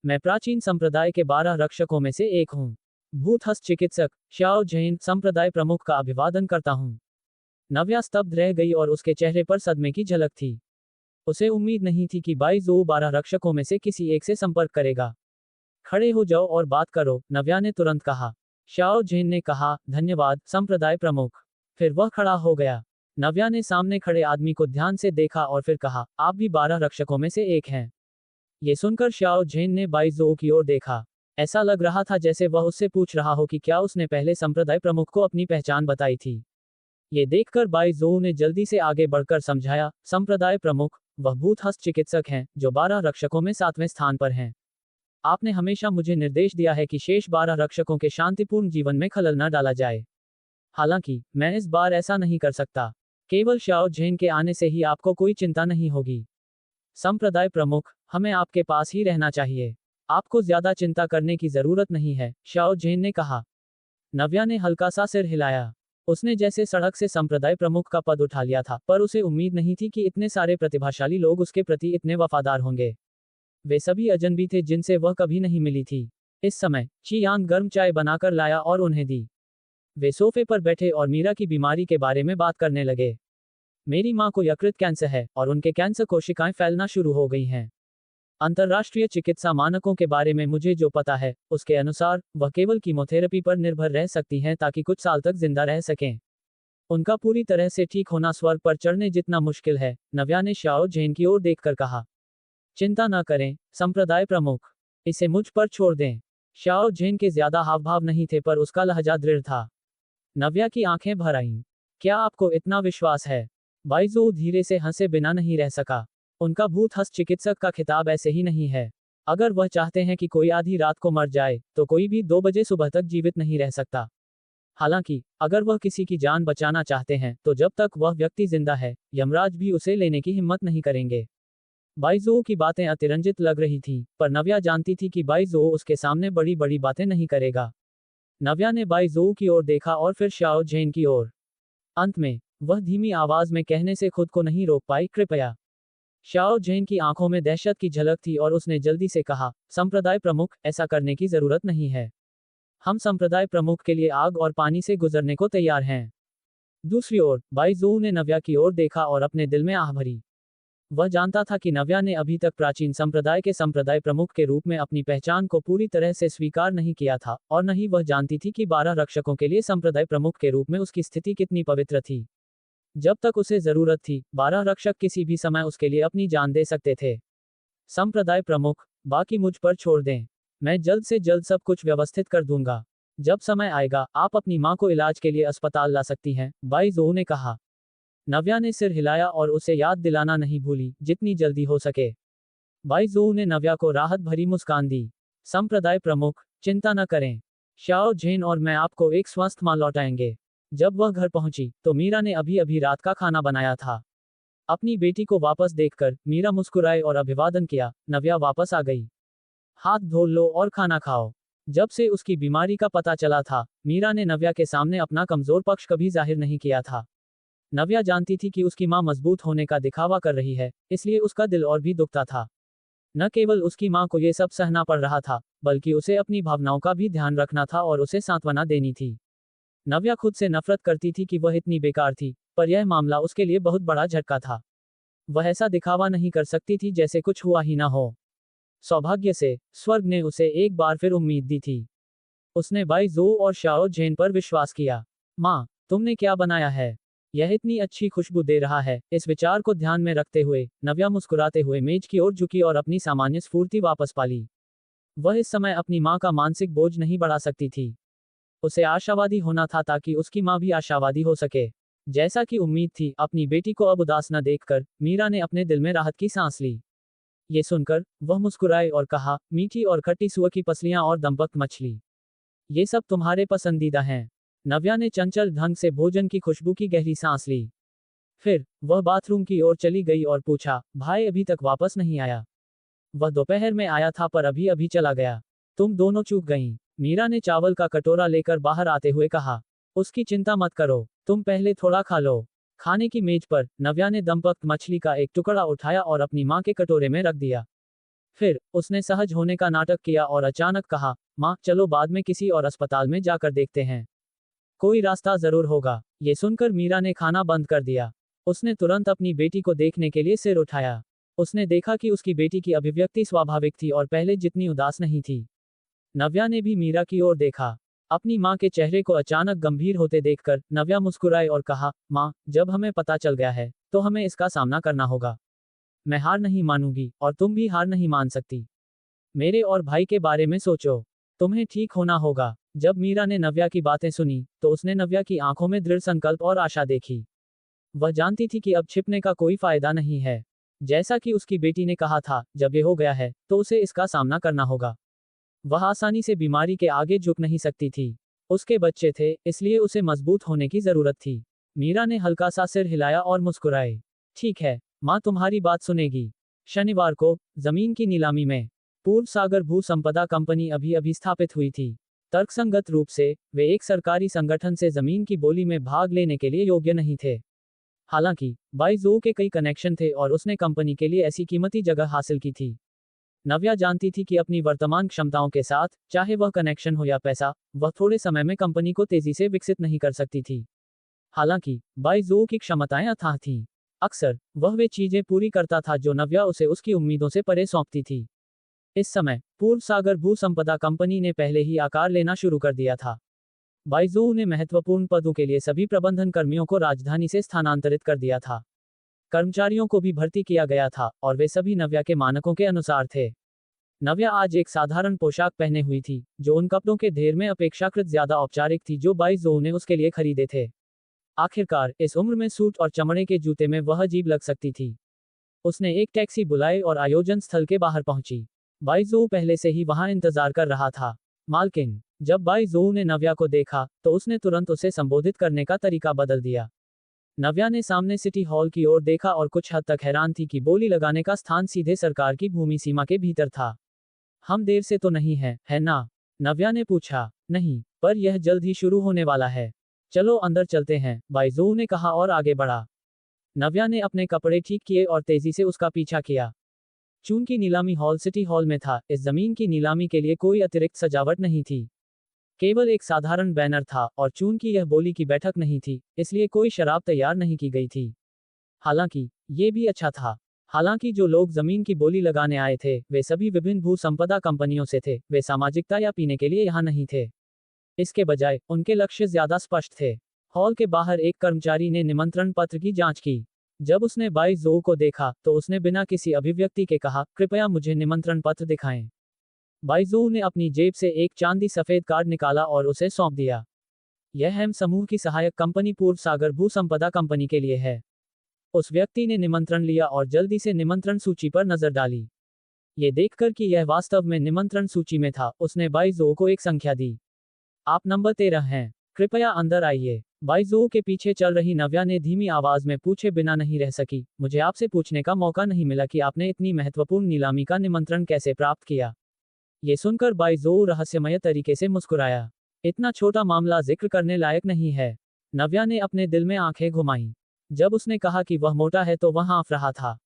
मैं प्राचीन संप्रदाय के 12 रक्षकों में से एक हूँ। भूत हस्त चिकित्सक श्याओ झेन संप्रदाय प्रमुख का अभिवादन करता हूँ। नव्या स्तब्ध रह गई और उसके चेहरे पर सदमे की झलक थी। उसे उम्मीद नहीं थी कि बाई ज़ोऊ 12 रक्षकों में से किसी एक से संपर्क करेगा। खड़े हो जाओ और बात करो, नव्या ने तुरंत कहा। श्याओ झेन ने कहा, धन्यवाद संप्रदाय प्रमुख। फिर वह खड़ा हो गया। नव्या ने सामने खड़े आदमी को ध्यान से देखा और फिर कहा, आप भी 12 रक्षकों में से एक हैं। ये सुनकर श्याओ झेन ने बाई ज़ोऊ की ओर देखा। ऐसा लग रहा था जैसे वह उससे पूछ रहा हो कि क्या उसने पहले संप्रदाय प्रमुख को अपनी पहचान बताई थी। ये देखकर बाई ज़ोऊ ने जल्दी से आगे बढ़कर समझाया, संप्रदाय प्रमुख, वह भूत हस्त चिकित्सक हैं जो 12 रक्षकों में 7वें स्थान पर हैं। आपने हमेशा मुझे निर्देश दिया है कि शेष 12 रक्षकों के शांतिपूर्ण जीवन में खलल न डाला जाए। हालांकि मैं इस बार ऐसा नहीं कर सकता। केवल श्याओ झेन के आने से ही आपको कोई चिंता नहीं होगी। संप्रदाय प्रमुख, हमें आपके पास ही रहना चाहिए। आपको ज्यादा चिंता करने की जरूरत नहीं है, श्याओ झेन ने कहा। नव्या ने हल्का सा सिर हिलाया। उसने जैसे सड़क से संप्रदाय प्रमुख का पद उठा लिया था, पर उसे उम्मीद नहीं थी कि इतने सारे प्रतिभाशाली लोग उसके प्रति इतने वफादार होंगे। वे सभी अजनबी थे जिनसे वह कभी नहीं मिली थी। इस समय ची यांग गर्म चाय बनाकर लाया और उन्हें दी। वे सोफे पर बैठे और मीरा की बीमारी के बारे में बात करने लगे। मेरी माँ को यकृत कैंसर है और उनके कैंसर कोशिकाएं फैलना शुरू हो गई हैं। अंतर्राष्ट्रीय चिकित्सा मानकों के बारे में मुझे जो पता है, उसके अनुसार वह केवल कीमोथेरेपी पर निर्भर रह सकती हैं ताकि कुछ साल तक जिंदा रह सकें। उनका पूरी तरह से ठीक होना स्वर्ग पर चढ़ने जितना मुश्किल है, नव्या ने श्याओ झेन की ओर देखकर कहा। चिंता न करें संप्रदाय प्रमुख, इसे मुझ पर छोड़ दें। श्याओ झेन के ज्यादा हावभाव नहीं थे, पर उसका लहजा दृढ़ था। नव्या की आंखें भर आईं। क्या आपको इतना विश्वास है? बाई ज़ोऊ धीरे से हंसे बिना नहीं रह सका। उनका भूत हस्त चिकित्सक का खिताब ऐसे ही नहीं है। अगर वह चाहते हैं कि कोई आधी रात को मर जाए, तो कोई भी 2 बजे सुबह तक जीवित नहीं रह सकता। हालांकि अगर वह किसी की जान बचाना चाहते हैं, तो जब तक वह व्यक्ति जिंदा है, यमराज भी उसे लेने की हिम्मत नहीं करेंगे। बाई ज़ोऊ की बातें अतिरंजित लग रही थीं, पर नव्या जानती थी कि बाई ज़ोऊ उसके सामने बड़ी बड़ी बातें नहीं करेगा। नव्या ने बाई ज़ोऊ की ओर देखा और फिर श्याओ झेन की ओर। अंत में वह धीमी आवाज में कहने से खुद को नहीं रोक पाई, कृपया। श्याओ झेन की आंखों में दहशत की झलक थी और उसने जल्दी से कहा, संप्रदाय प्रमुख, ऐसा करने की जरूरत नहीं है। हम संप्रदाय प्रमुख के लिए आग और पानी से गुजरने को तैयार हैं। दूसरी ओर बाई ज़ोऊ ने नव्या की ओर देखा और अपने दिल में आह भरी। वह जानता था कि नव्या ने अभी तक प्राचीन संप्रदाय के संप्रदाय प्रमुख के रूप में अपनी पहचान को पूरी तरह से स्वीकार नहीं किया था, और न ही वह जानती थी कि 12 रक्षकों के लिए संप्रदाय प्रमुख के रूप में उसकी स्थिति कितनी पवित्र थी। जब तक उसे जरूरत थी, 12 रक्षक किसी भी समय उसके लिए अपनी जान दे सकते थे। संप्रदाय प्रमुख, बाकी मुझ पर छोड़ दें। मैं जल्द से जल्द सब कुछ व्यवस्थित कर दूंगा। जब समय आएगा, आप अपनी माँ को इलाज के लिए अस्पताल ला सकती हैं, बाई ज़ोऊ ने कहा। नव्या ने सिर हिलाया और उसे याद दिलाना नहीं भूली, जितनी जल्दी हो सके। बाई ज़ोऊ ने नव्या को राहत भरी मुस्कान दी। संप्रदाय प्रमुख, चिंता न करें। श्याओ झेन और मैं आपको एक स्वस्थ माँ लौटाएंगे। जब वह घर पहुंची, तो मीरा ने अभी अभी रात का खाना बनाया था। अपनी बेटी को वापस देखकर मीरा मुस्कुराई और अभिवादन किया। नव्या वापस आ गई। हाथ धो लो और खाना खाओ। जब से उसकी बीमारी का पता चला था, मीरा ने नव्या के सामने अपना कमजोर पक्ष कभी जाहिर नहीं किया था। नव्या जानती थी कि उसकी माँ मजबूत होने का दिखावा कर रही है, इसलिए उसका दिल और भी दुखता था। न केवल उसकी माँ को ये सब सहना पड़ रहा था, बल्कि उसे अपनी भावनाओं का भी ध्यान रखना था और उसे सांत्वना देनी थी। नव्या खुद से नफरत करती थी कि वह इतनी बेकार थी, पर यह मामला उसके लिए बहुत बड़ा झटका था। वह ऐसा दिखावा नहीं कर सकती थी जैसे कुछ हुआ ही ना हो। सौभाग्य से स्वर्ग ने उसे एक बार फिर उम्मीद दी थी। उसने बाई जो और शाओ झेन पर विश्वास किया। माँ, तुमने क्या बनाया है? यह इतनी अच्छी खुशबू दे रहा है। इस विचार को ध्यान में रखते हुए नव्या मुस्कुराते हुए मेज की ओर झुकी और अपनी सामान्य स्फूर्ति वापस पाली। वह इस समय अपनी माँ का मानसिक बोझ नहीं बढ़ा सकती थी। उसे आशावादी होना था ताकि उसकी माँ भी आशावादी हो सके। जैसा कि उम्मीद थी, अपनी बेटी को अब उदास न देखकर मीरा ने अपने दिल में राहत की सांस ली। ये सुनकर वह मुस्कुराए और कहा, मीठी और खट्टी सुअर की पसलियां और दमपक मछली, ये सब तुम्हारे पसंदीदा हैं। नव्या ने चंचल ढंग से भोजन की खुशबू की गहरी सांस ली। फिर वह बाथरूम की ओर चली गई और पूछा, भाई अभी तक वापस नहीं आया? वह दोपहर में आया था पर अभी अभी चला गया। तुम दोनों चूक गईं। मीरा ने चावल का कटोरा लेकर बाहर आते हुए कहा। उसकी चिंता मत करो, तुम पहले थोड़ा खा लो। खाने की मेज पर नव्या ने दमपक मछली का एक टुकड़ा उठाया और अपनी माँ के कटोरे में रख दिया। फिर उसने सहज होने का नाटक किया और अचानक कहा, माँ चलो बाद में किसी और अस्पताल में जाकर देखते हैं। कोई रास्ता जरूर होगा। ये सुनकर मीरा ने खाना बंद कर दिया। उसने तुरंत अपनी बेटी को देखने के लिए सिर उठाया। उसने देखा कि उसकी बेटी की अभिव्यक्ति स्वाभाविक थी और पहले जितनी उदास नहीं थी। नव्या ने भी मीरा की ओर देखा। अपनी माँ के चेहरे को अचानक गंभीर होते देखकर नव्या मुस्कुराई और कहा, माँ, जब हमें पता चल गया है तो हमें इसका सामना करना होगा। मैं हार नहीं मानूंगी और तुम भी हार नहीं मान सकती। मेरे और भाई के बारे में सोचो। तुम्हें ठीक होना होगा। जब मीरा ने नव्या की बातें सुनी तो उसने नव्या की आंखों में दृढ़ संकल्प और आशा देखी। वह जानती थी कि अब छिपने का कोई फायदा नहीं है। जैसा कि उसकी बेटी ने कहा था, जब ये हो गया है तो उसे इसका सामना करना होगा। वह आसानी से बीमारी के आगे झुक नहीं सकती थी। उसके बच्चे थे, इसलिए उसे मजबूत होने की जरूरत थी। मीरा ने हल्का सा सिर हिलाया और मुस्कुराए। ठीक है, माँ तुम्हारी बात सुनेगी। शनिवार को जमीन की नीलामी में पूर्व सागर भू संपदा कंपनी अभी अभी स्थापित हुई थी। तर्कसंगत रूप से वे एक सरकारी संगठन से जमीन की बोली में भाग लेने के लिए योग्य नहीं थे। हालांकि बाई जो के कई कनेक्शन थे और उसने कंपनी के लिए ऐसी कीमती जगह हासिल की थी। नव्या जानती थी कि अपनी वर्तमान क्षमताओं के साथ, चाहे वह कनेक्शन हो या पैसा, वह थोड़े समय में कंपनी को तेजी से विकसित नहीं कर सकती थी। हालांकि बाई जो की क्षमताएं अथाह थीं। अक्सर वह वे चीजें पूरी करता था जो नव्या उसे उसकी उम्मीदों से परे सौंपती थी। इस समय पूर्व सागर भू संपदा कंपनी ने पहले ही आकार लेना शुरू कर दिया था। बाइजू ने महत्वपूर्ण पदों के लिए सभी प्रबंधन कर्मियों को राजधानी से स्थानांतरित कर दिया था। कर्मचारियों को भी भर्ती किया गया था और वे सभी नव्या के मानकों के अनुसार थे। नव्या आज एक साधारण पोशाक पहने हुई थी, जो उन कपड़ों के ढेर में अपेक्षाकृत ज्यादा औपचारिक थी जो बाइजू ने उसके लिए खरीदे थे। आखिरकार इस उम्र में सूट और चमड़े के जूते में वह अजीब लग सकती थी। उसने एक टैक्सी बुलाई और आयोजन स्थल के बाहर पहुंची। बाइजू पहले से ही वहां इंतजार कर रहा था। मालकिन। जब बाइजू ने नव्या को देखा तो उसने तुरंत उसे संबोधित करने का तरीका बदल दिया। नव्या ने सामने सिटी हॉल की ओर देखा और कुछ हद तक हैरान थी कि बोली लगाने का स्थान सीधे सरकार की भूमि सीमा के भीतर था। हम देर से तो नहीं है ना? नव्या ने पूछा। नहीं, पर यह जल्द ही शुरू होने वाला है। चलो अंदर चलते हैं, बाइजू ने कहा और आगे बढ़ा। नव्या ने अपने कपड़े ठीक किए और तेजी से उसका पीछा किया। चून की नीलामी हॉल सिटी हॉल में था। इस जमीन की नीलामी के लिए कोई अतिरिक्त सजावट नहीं थी। केवल एक साधारण बैनर था और चून की यह बोली की बैठक नहीं थी, इसलिए कोई शराब तैयार नहीं की गई थी। हालांकि ये भी अच्छा था। हालांकि जो लोग जमीन की बोली लगाने आए थे वे सभी विभिन्न भू संपदा कंपनियों से थे। वे सामाजिकता या पीने के लिए यहाँ नहीं थे। इसके बजाय उनके लक्ष्य ज्यादा स्पष्ट थे। हॉल के बाहर एक कर्मचारी ने निमंत्रण पत्र की जांच की। जब उसने बाइजू को देखा तो उसने बिना किसी अभिव्यक्ति के कहा, कृपया मुझे निमंत्रण पत्र दिखाएं। बाइजू ने अपनी जेब से एक चांदी सफेद कार्ड निकाला और उसे सौंप दिया। यह हेम समूह की सहायक कंपनी पूर्व सागर भू संपदा कंपनी के लिए है। उस व्यक्ति ने निमंत्रण लिया और जल्दी से निमंत्रण सूची पर नजर डाली। ये देखकर कि यह वास्तव में निमंत्रण सूची में था, उसने बाइजू को एक संख्या दी। आप नंबर 13 हैं। कृपया अंदर आइए। बाइजू के पीछे चल रही नव्या ने धीमी आवाज में पूछे बिना नहीं रह सकी, मुझे आपसे पूछने का मौका नहीं मिला कि आपने इतनी महत्वपूर्ण नीलामी का निमंत्रण कैसे प्राप्त किया। ये सुनकर बाइजू रहस्यमय तरीके से मुस्कुराया। इतना छोटा मामला जिक्र करने लायक नहीं है। नव्या ने अपने दिल में आंखें घुमाई। जब उसने कहा कि वह मोटा है तो वह हाँफ रहा था।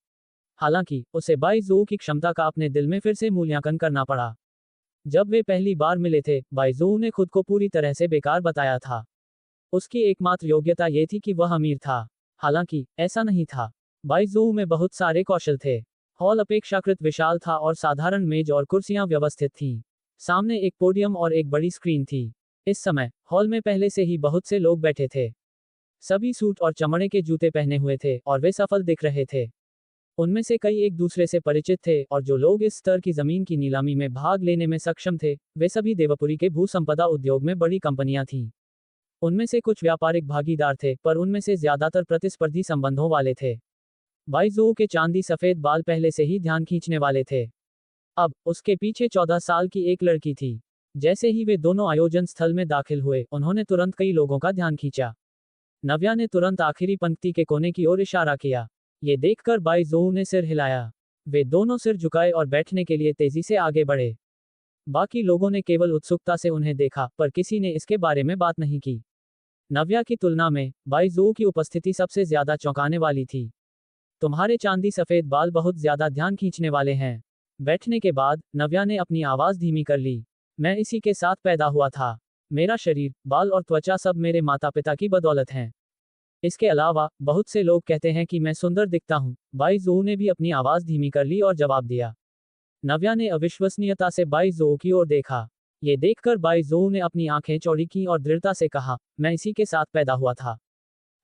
हालांकि उसे बाइजू की क्षमता का अपने दिल में फिर से मूल्यांकन करना पड़ा। जब वे पहली बार मिले थे, बाइजू ने खुद को पूरी तरह से बेकार बताया था। उसकी एकमात्र योग्यता ये थी कि वह अमीर था। हालांकि ऐसा नहीं था। बाइजू में बहुत सारे कौशल थे। हॉल अपेक्षाकृत विशाल था और साधारण मेज और कुर्सियां व्यवस्थित थीं। सामने एक पोडियम और एक बड़ी स्क्रीन थी। इस समय हॉल में पहले से ही बहुत से लोग बैठे थे। सभी सूट और चमड़े के जूते पहने हुए थे और वे सफल दिख रहे थे। उनमें से कई एक दूसरे से परिचित थे और जो लोग इस स्तर की जमीन की नीलामी में भाग लेने में सक्षम थे, वे सभी देवपुरी के भू संपदा उद्योग में बड़ी कंपनियां थीं। उनमें से कुछ व्यापारिक भागीदार थे, पर उनमें से ज्यादातर प्रतिस्पर्धी संबंधों वाले थे। बाइजू के चांदी सफेद बाल पहले से ही ध्यान खींचने वाले थे। अब उसके पीछे 14 साल की एक लड़की थी। जैसे ही वे दोनों आयोजन स्थल में दाखिल हुए, उन्होंने तुरंत कई लोगों का ध्यान खींचा। नव्या ने तुरंत आखिरी पंक्ति के कोने की ओर इशारा किया। ये देखकर बाइजू ने सिर हिलाया। वे दोनों सिर झुकाए और बैठने के लिए तेजी से आगे बढ़े। बाकी लोगों ने केवल उत्सुकता से उन्हें देखा, पर किसी ने इसके बारे में बात नहीं की। नव्या की तुलना में बाइजू की उपस्थिति सबसे ज्यादा चौंकाने वाली थी। तुम्हारे चांदी सफेद बाल बहुत ज्यादा ध्यान खींचने वाले हैं। बैठने के बाद नव्या ने अपनी आवाज धीमी कर ली। मैं इसी के साथ पैदा हुआ था। मेरा शरीर, बाल और त्वचा सब मेरे माता पिता की बदौलत हैं। इसके अलावा बहुत से लोग कहते हैं कि मैं सुंदर दिखता हूँ। बाइजू ने भी अपनी आवाज धीमी कर ली और जवाब दिया। नव्या ने अविश्वसनीयता से बाइजू की ओर देखा। ये देखकर बाइजू ने अपनी आंखें चौड़ी की और दृढ़ता से कहा, मैं इसी के साथ पैदा हुआ था।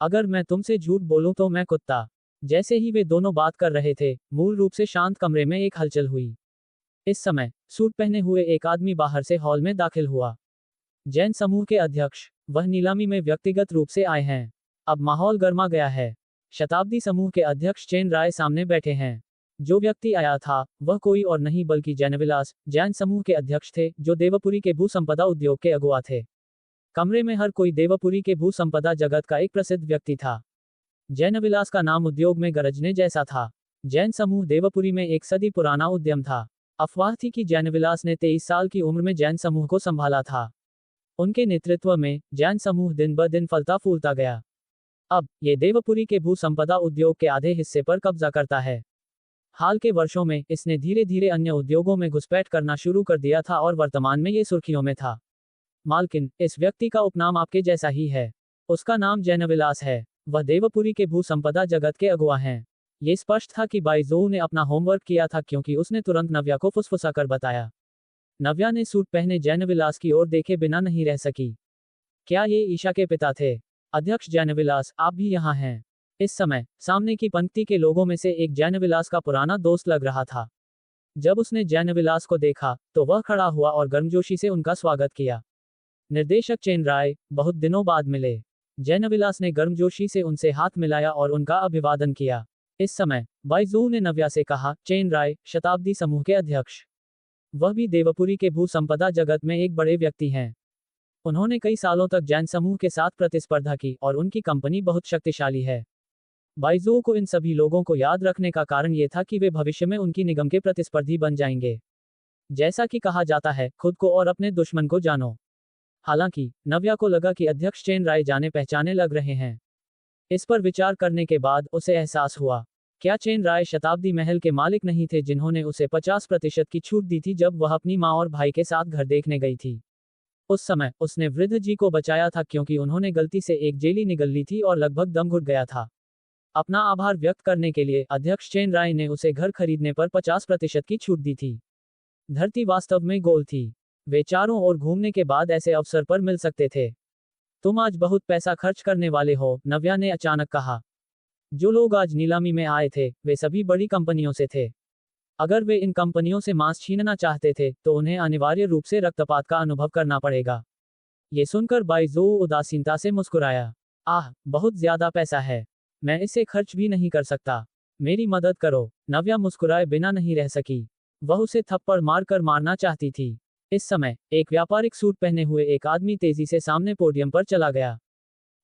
अगर मैं तुमसे झूठ बोलूं तो मैं कुत्ता। जैसे ही वे दोनों बात कर रहे थे, मूल रूप से शांत कमरे में एक हलचल हुई। इस समय सूट पहने हुए एक आदमी बाहर से हॉल में दाखिल हुआ। जैन समूह के अध्यक्ष, वह नीलामी में व्यक्तिगत रूप से आए हैं। अब माहौल गर्मा गया है। शताब्दी समूह के अध्यक्ष चेन राय सामने बैठे हैं। जो व्यक्ति आया था, वह कोई और नहीं बल्कि जैनविलास, जैन समूह के अध्यक्ष थे, जो देवपुरी के भू संपदा उद्योग के अगुवा थे। कमरे में हर कोई देवपुरी के भू संपदा जगत का एक प्रसिद्ध व्यक्ति था। जैनविलास का नाम उद्योग में गरजने जैसा था। जैन समूह देवपुरी में एक सदी पुराना उद्यम था। अफवाह थी कि जैनविलास ने 23 साल की उम्र में जैन समूह को संभाला था। उनके नेतृत्व में जैन समूह दिन ब दिन फलता फूलता गया। अब ये देवपुरी के भू संपदा उद्योग के आधे हिस्से पर कब्जा करता है। हाल के वर्षों में इसने धीरे धीरे अन्य उद्योगों में घुसपैठ करना शुरू कर दिया था और वर्तमान में ये सुर्खियों में था। मालकिन, इस व्यक्ति का उपनाम आपके जैसा ही है। उसका नाम जैनविलास है। वह देवपुरी के भू संपदा जगत के अगुवा हैं। ये स्पष्ट था कि बाइजू ने अपना होमवर्क किया था, क्योंकि उसने तुरंत नव्या को फुसफुसा कर बताया। नव्या ने सूट पहने जैनविलास की ओर देखे बिना नहीं रह सकी। क्या ये ईशा के पिता थे? अध्यक्ष जैनविलास, आप भी यहाँ हैं। इस समय सामने की पंक्ति के लोगों में से एक जैनविलास का पुराना दोस्त लग रहा था। जब उसने जैनविलास को देखा, तो वह खड़ा हुआ और गर्मजोशी से उनका स्वागत किया। निर्देशक चेन राय, बहुत दिनों बाद मिले। जैनविलास ने गर्मजोशी से उनसे हाथ मिलाया और उनका अभिवादन किया। इस समय बाइजू ने नव्या से कहा, चेन राय, शताब्दी समूह के अध्यक्ष। वह भी देवपुरी के भू संपदा जगत में एक बड़े व्यक्ति हैं। उन्होंने कई सालों तक जैन समूह के साथ प्रतिस्पर्धा की और उनकी कंपनी बहुत शक्तिशाली है। बाइजू को इन सभी लोगों को याद रखने का कारण ये था कि वे भविष्य में उनकी निगम के प्रतिस्पर्धी बन जाएंगे। जैसा कि कहा जाता है, खुद को और अपने दुश्मन को जानो। हालांकि नव्या को लगा कि अध्यक्ष चेन राय जाने पहचाने लग रहे हैं। इस पर विचार करने के बाद उसे एहसास हुआ, क्या चेन राय शताब्दी महल के मालिक नहीं थे जिन्होंने उसे 50% की छूट दी थी जब वह अपनी मां और भाई के साथ घर देखने गई थी? उस समय उसने वृद्ध जी को बचाया था, क्योंकि उन्होंने गलती से एक जेली निगल ली थी और लगभग दम घुट गया था। अपना आभार व्यक्त करने के लिए अध्यक्ष चेन राय ने उसे घर खरीदने पर 50% की छूट दी थी। धरती वास्तव में गोल थी। वे चारों ओर घूमने के बाद ऐसे अवसर पर मिल सकते थे। तुम आज बहुत पैसा खर्च करने वाले हो, नव्या ने अचानक कहा। जो लोग आज नीलामी में आए थे, वे सभी बड़ी कंपनियों से थे। अगर वे इन कंपनियों से मांस छीनना चाहते थे, तो उन्हें अनिवार्य रूप से रक्तपात का अनुभव करना पड़ेगा। ये सुनकर बाइजू उदासीनता से मुस्कुराया। आह, बहुत ज्यादा पैसा है। मैं इसे खर्च भी नहीं कर सकता। मेरी मदद करो। नव्या मुस्कुराए बिना नहीं रह सकी। वह उसे थप्पड़ मारकर मारना चाहती थी। इस समय एक व्यापारिक सूट पहने हुए एक आदमी तेजी से सामने पोडियम पर चला गया।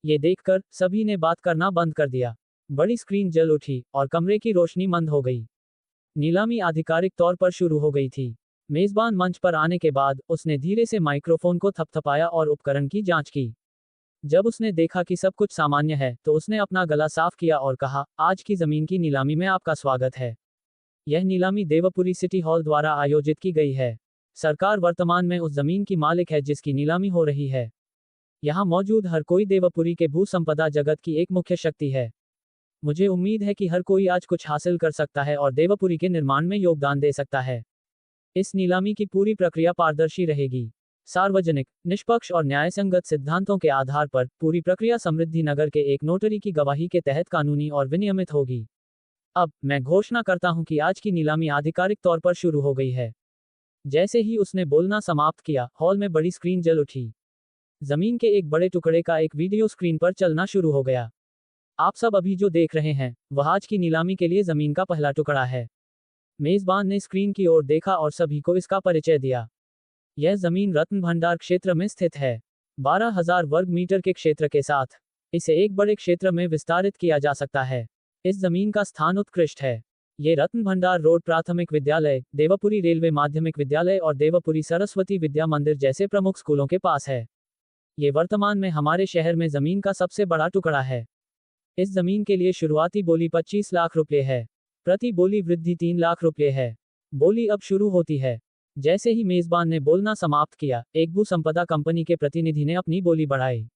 ये देखकर सभी ने बात करना बंद कर दिया। बड़ी स्क्रीन जल उठी और कमरे की रोशनी मंद हो गई। नीलामी आधिकारिक तौर पर शुरू हो गई थी। मेजबान मंच पर आने के बाद उसने धीरे से माइक्रोफोन को थपथपाया और उपकरण की जांच की। जब उसने देखा कि सब कुछ सामान्य है, तो उसने अपना गला साफ किया और कहा, आज की जमीन की नीलामी में आपका स्वागत है। यह नीलामी देवपुरी सिटी हॉल द्वारा आयोजित की गई है। सरकार वर्तमान में उस जमीन की मालिक है जिसकी नीलामी हो रही है। यहाँ मौजूद हर कोई देवपुरी के भू संपदा जगत की एक मुख्य शक्ति है। मुझे उम्मीद है कि हर कोई आज कुछ हासिल कर सकता है और देवपुरी के निर्माण में योगदान दे सकता है। इस नीलामी की पूरी प्रक्रिया पारदर्शी रहेगी। सार्वजनिक, निष्पक्ष और न्यायसंगत सिद्धांतों के आधार पर पूरी प्रक्रिया समृद्धि नगर के एक नोटरी की गवाही के तहत कानूनी और विनियमित होगी। अब मैं घोषणा करता हूं कि आज की नीलामी आधिकारिक तौर पर शुरू हो गई है। जैसे ही उसने बोलना समाप्त किया, हॉल में बड़ी स्क्रीन जल उठी। जमीन के एक बड़े टुकड़े का एक वीडियो स्क्रीन पर चलना शुरू हो गया। आप सब अभी जो देख रहे हैं, वह आज की नीलामी के लिए जमीन का पहला टुकड़ा है। मेजबान ने स्क्रीन की ओर देखा और सभी को इसका परिचय दिया। यह जमीन रत्न भंडार क्षेत्र में स्थित है। 12,000 वर्ग मीटर के क्षेत्र के साथ इसे एक बड़े क्षेत्र में विस्तारित किया जा सकता है। इस जमीन का स्थान उत्कृष्ट है। ये रत्न भंडार रोड प्राथमिक विद्यालय, देवपुरी रेलवे माध्यमिक विद्यालय और देवपुरी सरस्वती विद्या मंदिर जैसे प्रमुख स्कूलों के पास है। ये वर्तमान में हमारे शहर में जमीन का सबसे बड़ा टुकड़ा है। इस जमीन के लिए शुरुआती बोली 25 लाख रुपये है। प्रति बोली वृद्धि 3 लाख रुपये है। बोली अब शुरू होती है। जैसे ही मेजबान ने बोलना समाप्त किया, एक भू संपदा कंपनी के प्रतिनिधि ने अपनी बोली बढ़ाई।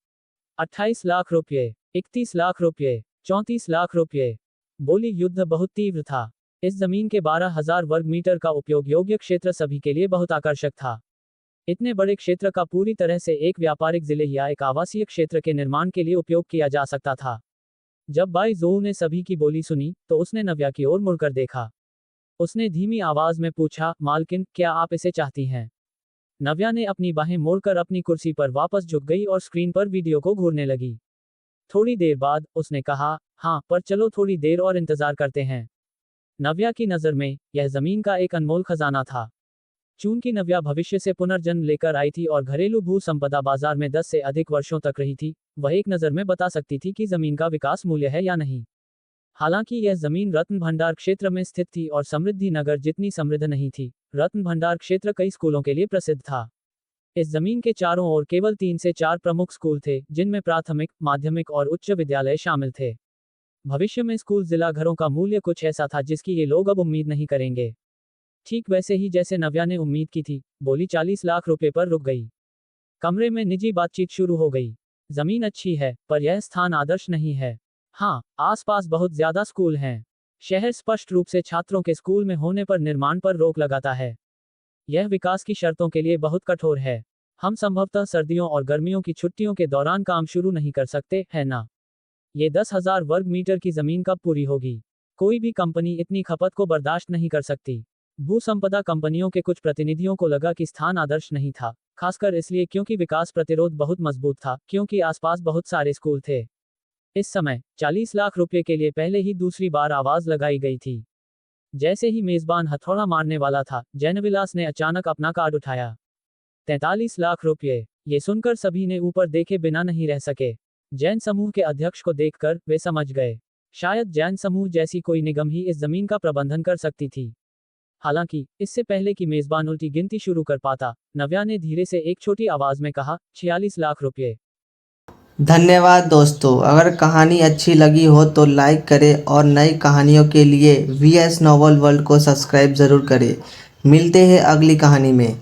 28 लाख रुपये, 31 लाख रुपये, 34 लाख रुपये। बोली युद्ध बहुत तीव्र था। इस जमीन के 12,000 वर्ग मीटर का उपयोग योग्य क्षेत्र सभी के लिए बहुत आकर्षक था। इतने बड़े क्षेत्र का पूरी तरह से एक व्यापारिक जिले या एक आवासीय क्षेत्र के निर्माण के लिए उपयोग किया जा सकता था। जब बाई जोऊ ने सभी की बोली सुनी, तो उसने नव्या की ओर मुड़कर देखा। उसने धीमी आवाज में पूछा, मालकिन, क्या आप इसे चाहती हैं? नव्या ने अपनी बाहें मोड़कर अपनी कुर्सी पर वापस झुक गई और स्क्रीन पर वीडियो को घूरने लगी। थोड़ी देर बाद उसने कहा, हाँ, पर चलो थोड़ी देर और इंतजार करते हैं। नव्या की नज़र में यह जमीन का एक अनमोल खजाना था। चूंकि नव्या भविष्य से पुनर्जन्म लेकर आई थी और घरेलू भू संपदा बाजार में 10 से अधिक वर्षों तक रही थी, वह एक नज़र में बता सकती थी कि जमीन का विकास मूल्य है या नहीं। हालांकि यह जमीन रत्न भंडार क्षेत्र में स्थित थी और समृद्धि नगर जितनी समृद्ध नहीं थी। रत्न भंडार क्षेत्र कई स्कूलों के लिए प्रसिद्ध था। इस जमीन के चारों ओर केवल 3 से 4 प्रमुख स्कूल थे, जिनमें प्राथमिक, माध्यमिक और उच्च विद्यालय शामिल थे। भविष्य में स्कूल जिला घरों का मूल्य कुछ ऐसा था जिसकी ये लोग अब उम्मीद नहीं करेंगे। ठीक वैसे ही जैसे नव्या ने उम्मीद की थी, बोली 40 लाख रुपए पर रुक गई। कमरे में निजी बातचीत शुरू हो गई। जमीन अच्छी है, पर यह स्थान आदर्श नहीं है। हाँ, आसपास बहुत ज्यादा स्कूल हैं। शहर स्पष्ट रूप से छात्रों के स्कूल में होने पर निर्माण पर रोक लगाता है। यह विकास की शर्तों के लिए बहुत कठोर है। हम संभवतः सर्दियों और गर्मियों की छुट्टियों के दौरान काम शुरू नहीं कर सकते, है ना? ये 10,000 वर्ग मीटर की जमीन कब पूरी होगी? कोई भी कंपनी इतनी खपत को बर्दाश्त नहीं कर सकती। भू संपदा कंपनियों के कुछ प्रतिनिधियों को लगा कि स्थान आदर्श नहीं था, खासकर इसलिए क्योंकि विकास प्रतिरोध बहुत मजबूत था, क्योंकि आसपास बहुत सारे स्कूल थे। इस समय 40 लाख रुपए के लिए पहले ही दूसरी बार आवाज लगाई गई थी। जैसे ही मेजबान हथौड़ा मारने वाला था, जैनविलास ने अचानक अपना कार्ड उठाया। 43 लाख रुपये। ये सुनकर सभी ने ऊपर देखे बिना नहीं रह सके। जैन समूह के अध्यक्ष को देखकर वे समझ गए, शायद जैन समूह जैसी कोई निगम ही इस जमीन का प्रबंधन कर सकती थी। हालांकि इससे पहले कि मेजबान उल्टी गिनती शुरू कर पाता, नव्या ने धीरे से एक छोटी आवाज में कहा, 46 लाख रुपये। धन्यवाद दोस्तों। अगर कहानी अच्छी लगी हो तो लाइक करें और नई कहानियों के लिए VS नॉवल वर्ल्ड को सब्सक्राइब ज़रूर करें। मिलते हैं अगली कहानी में।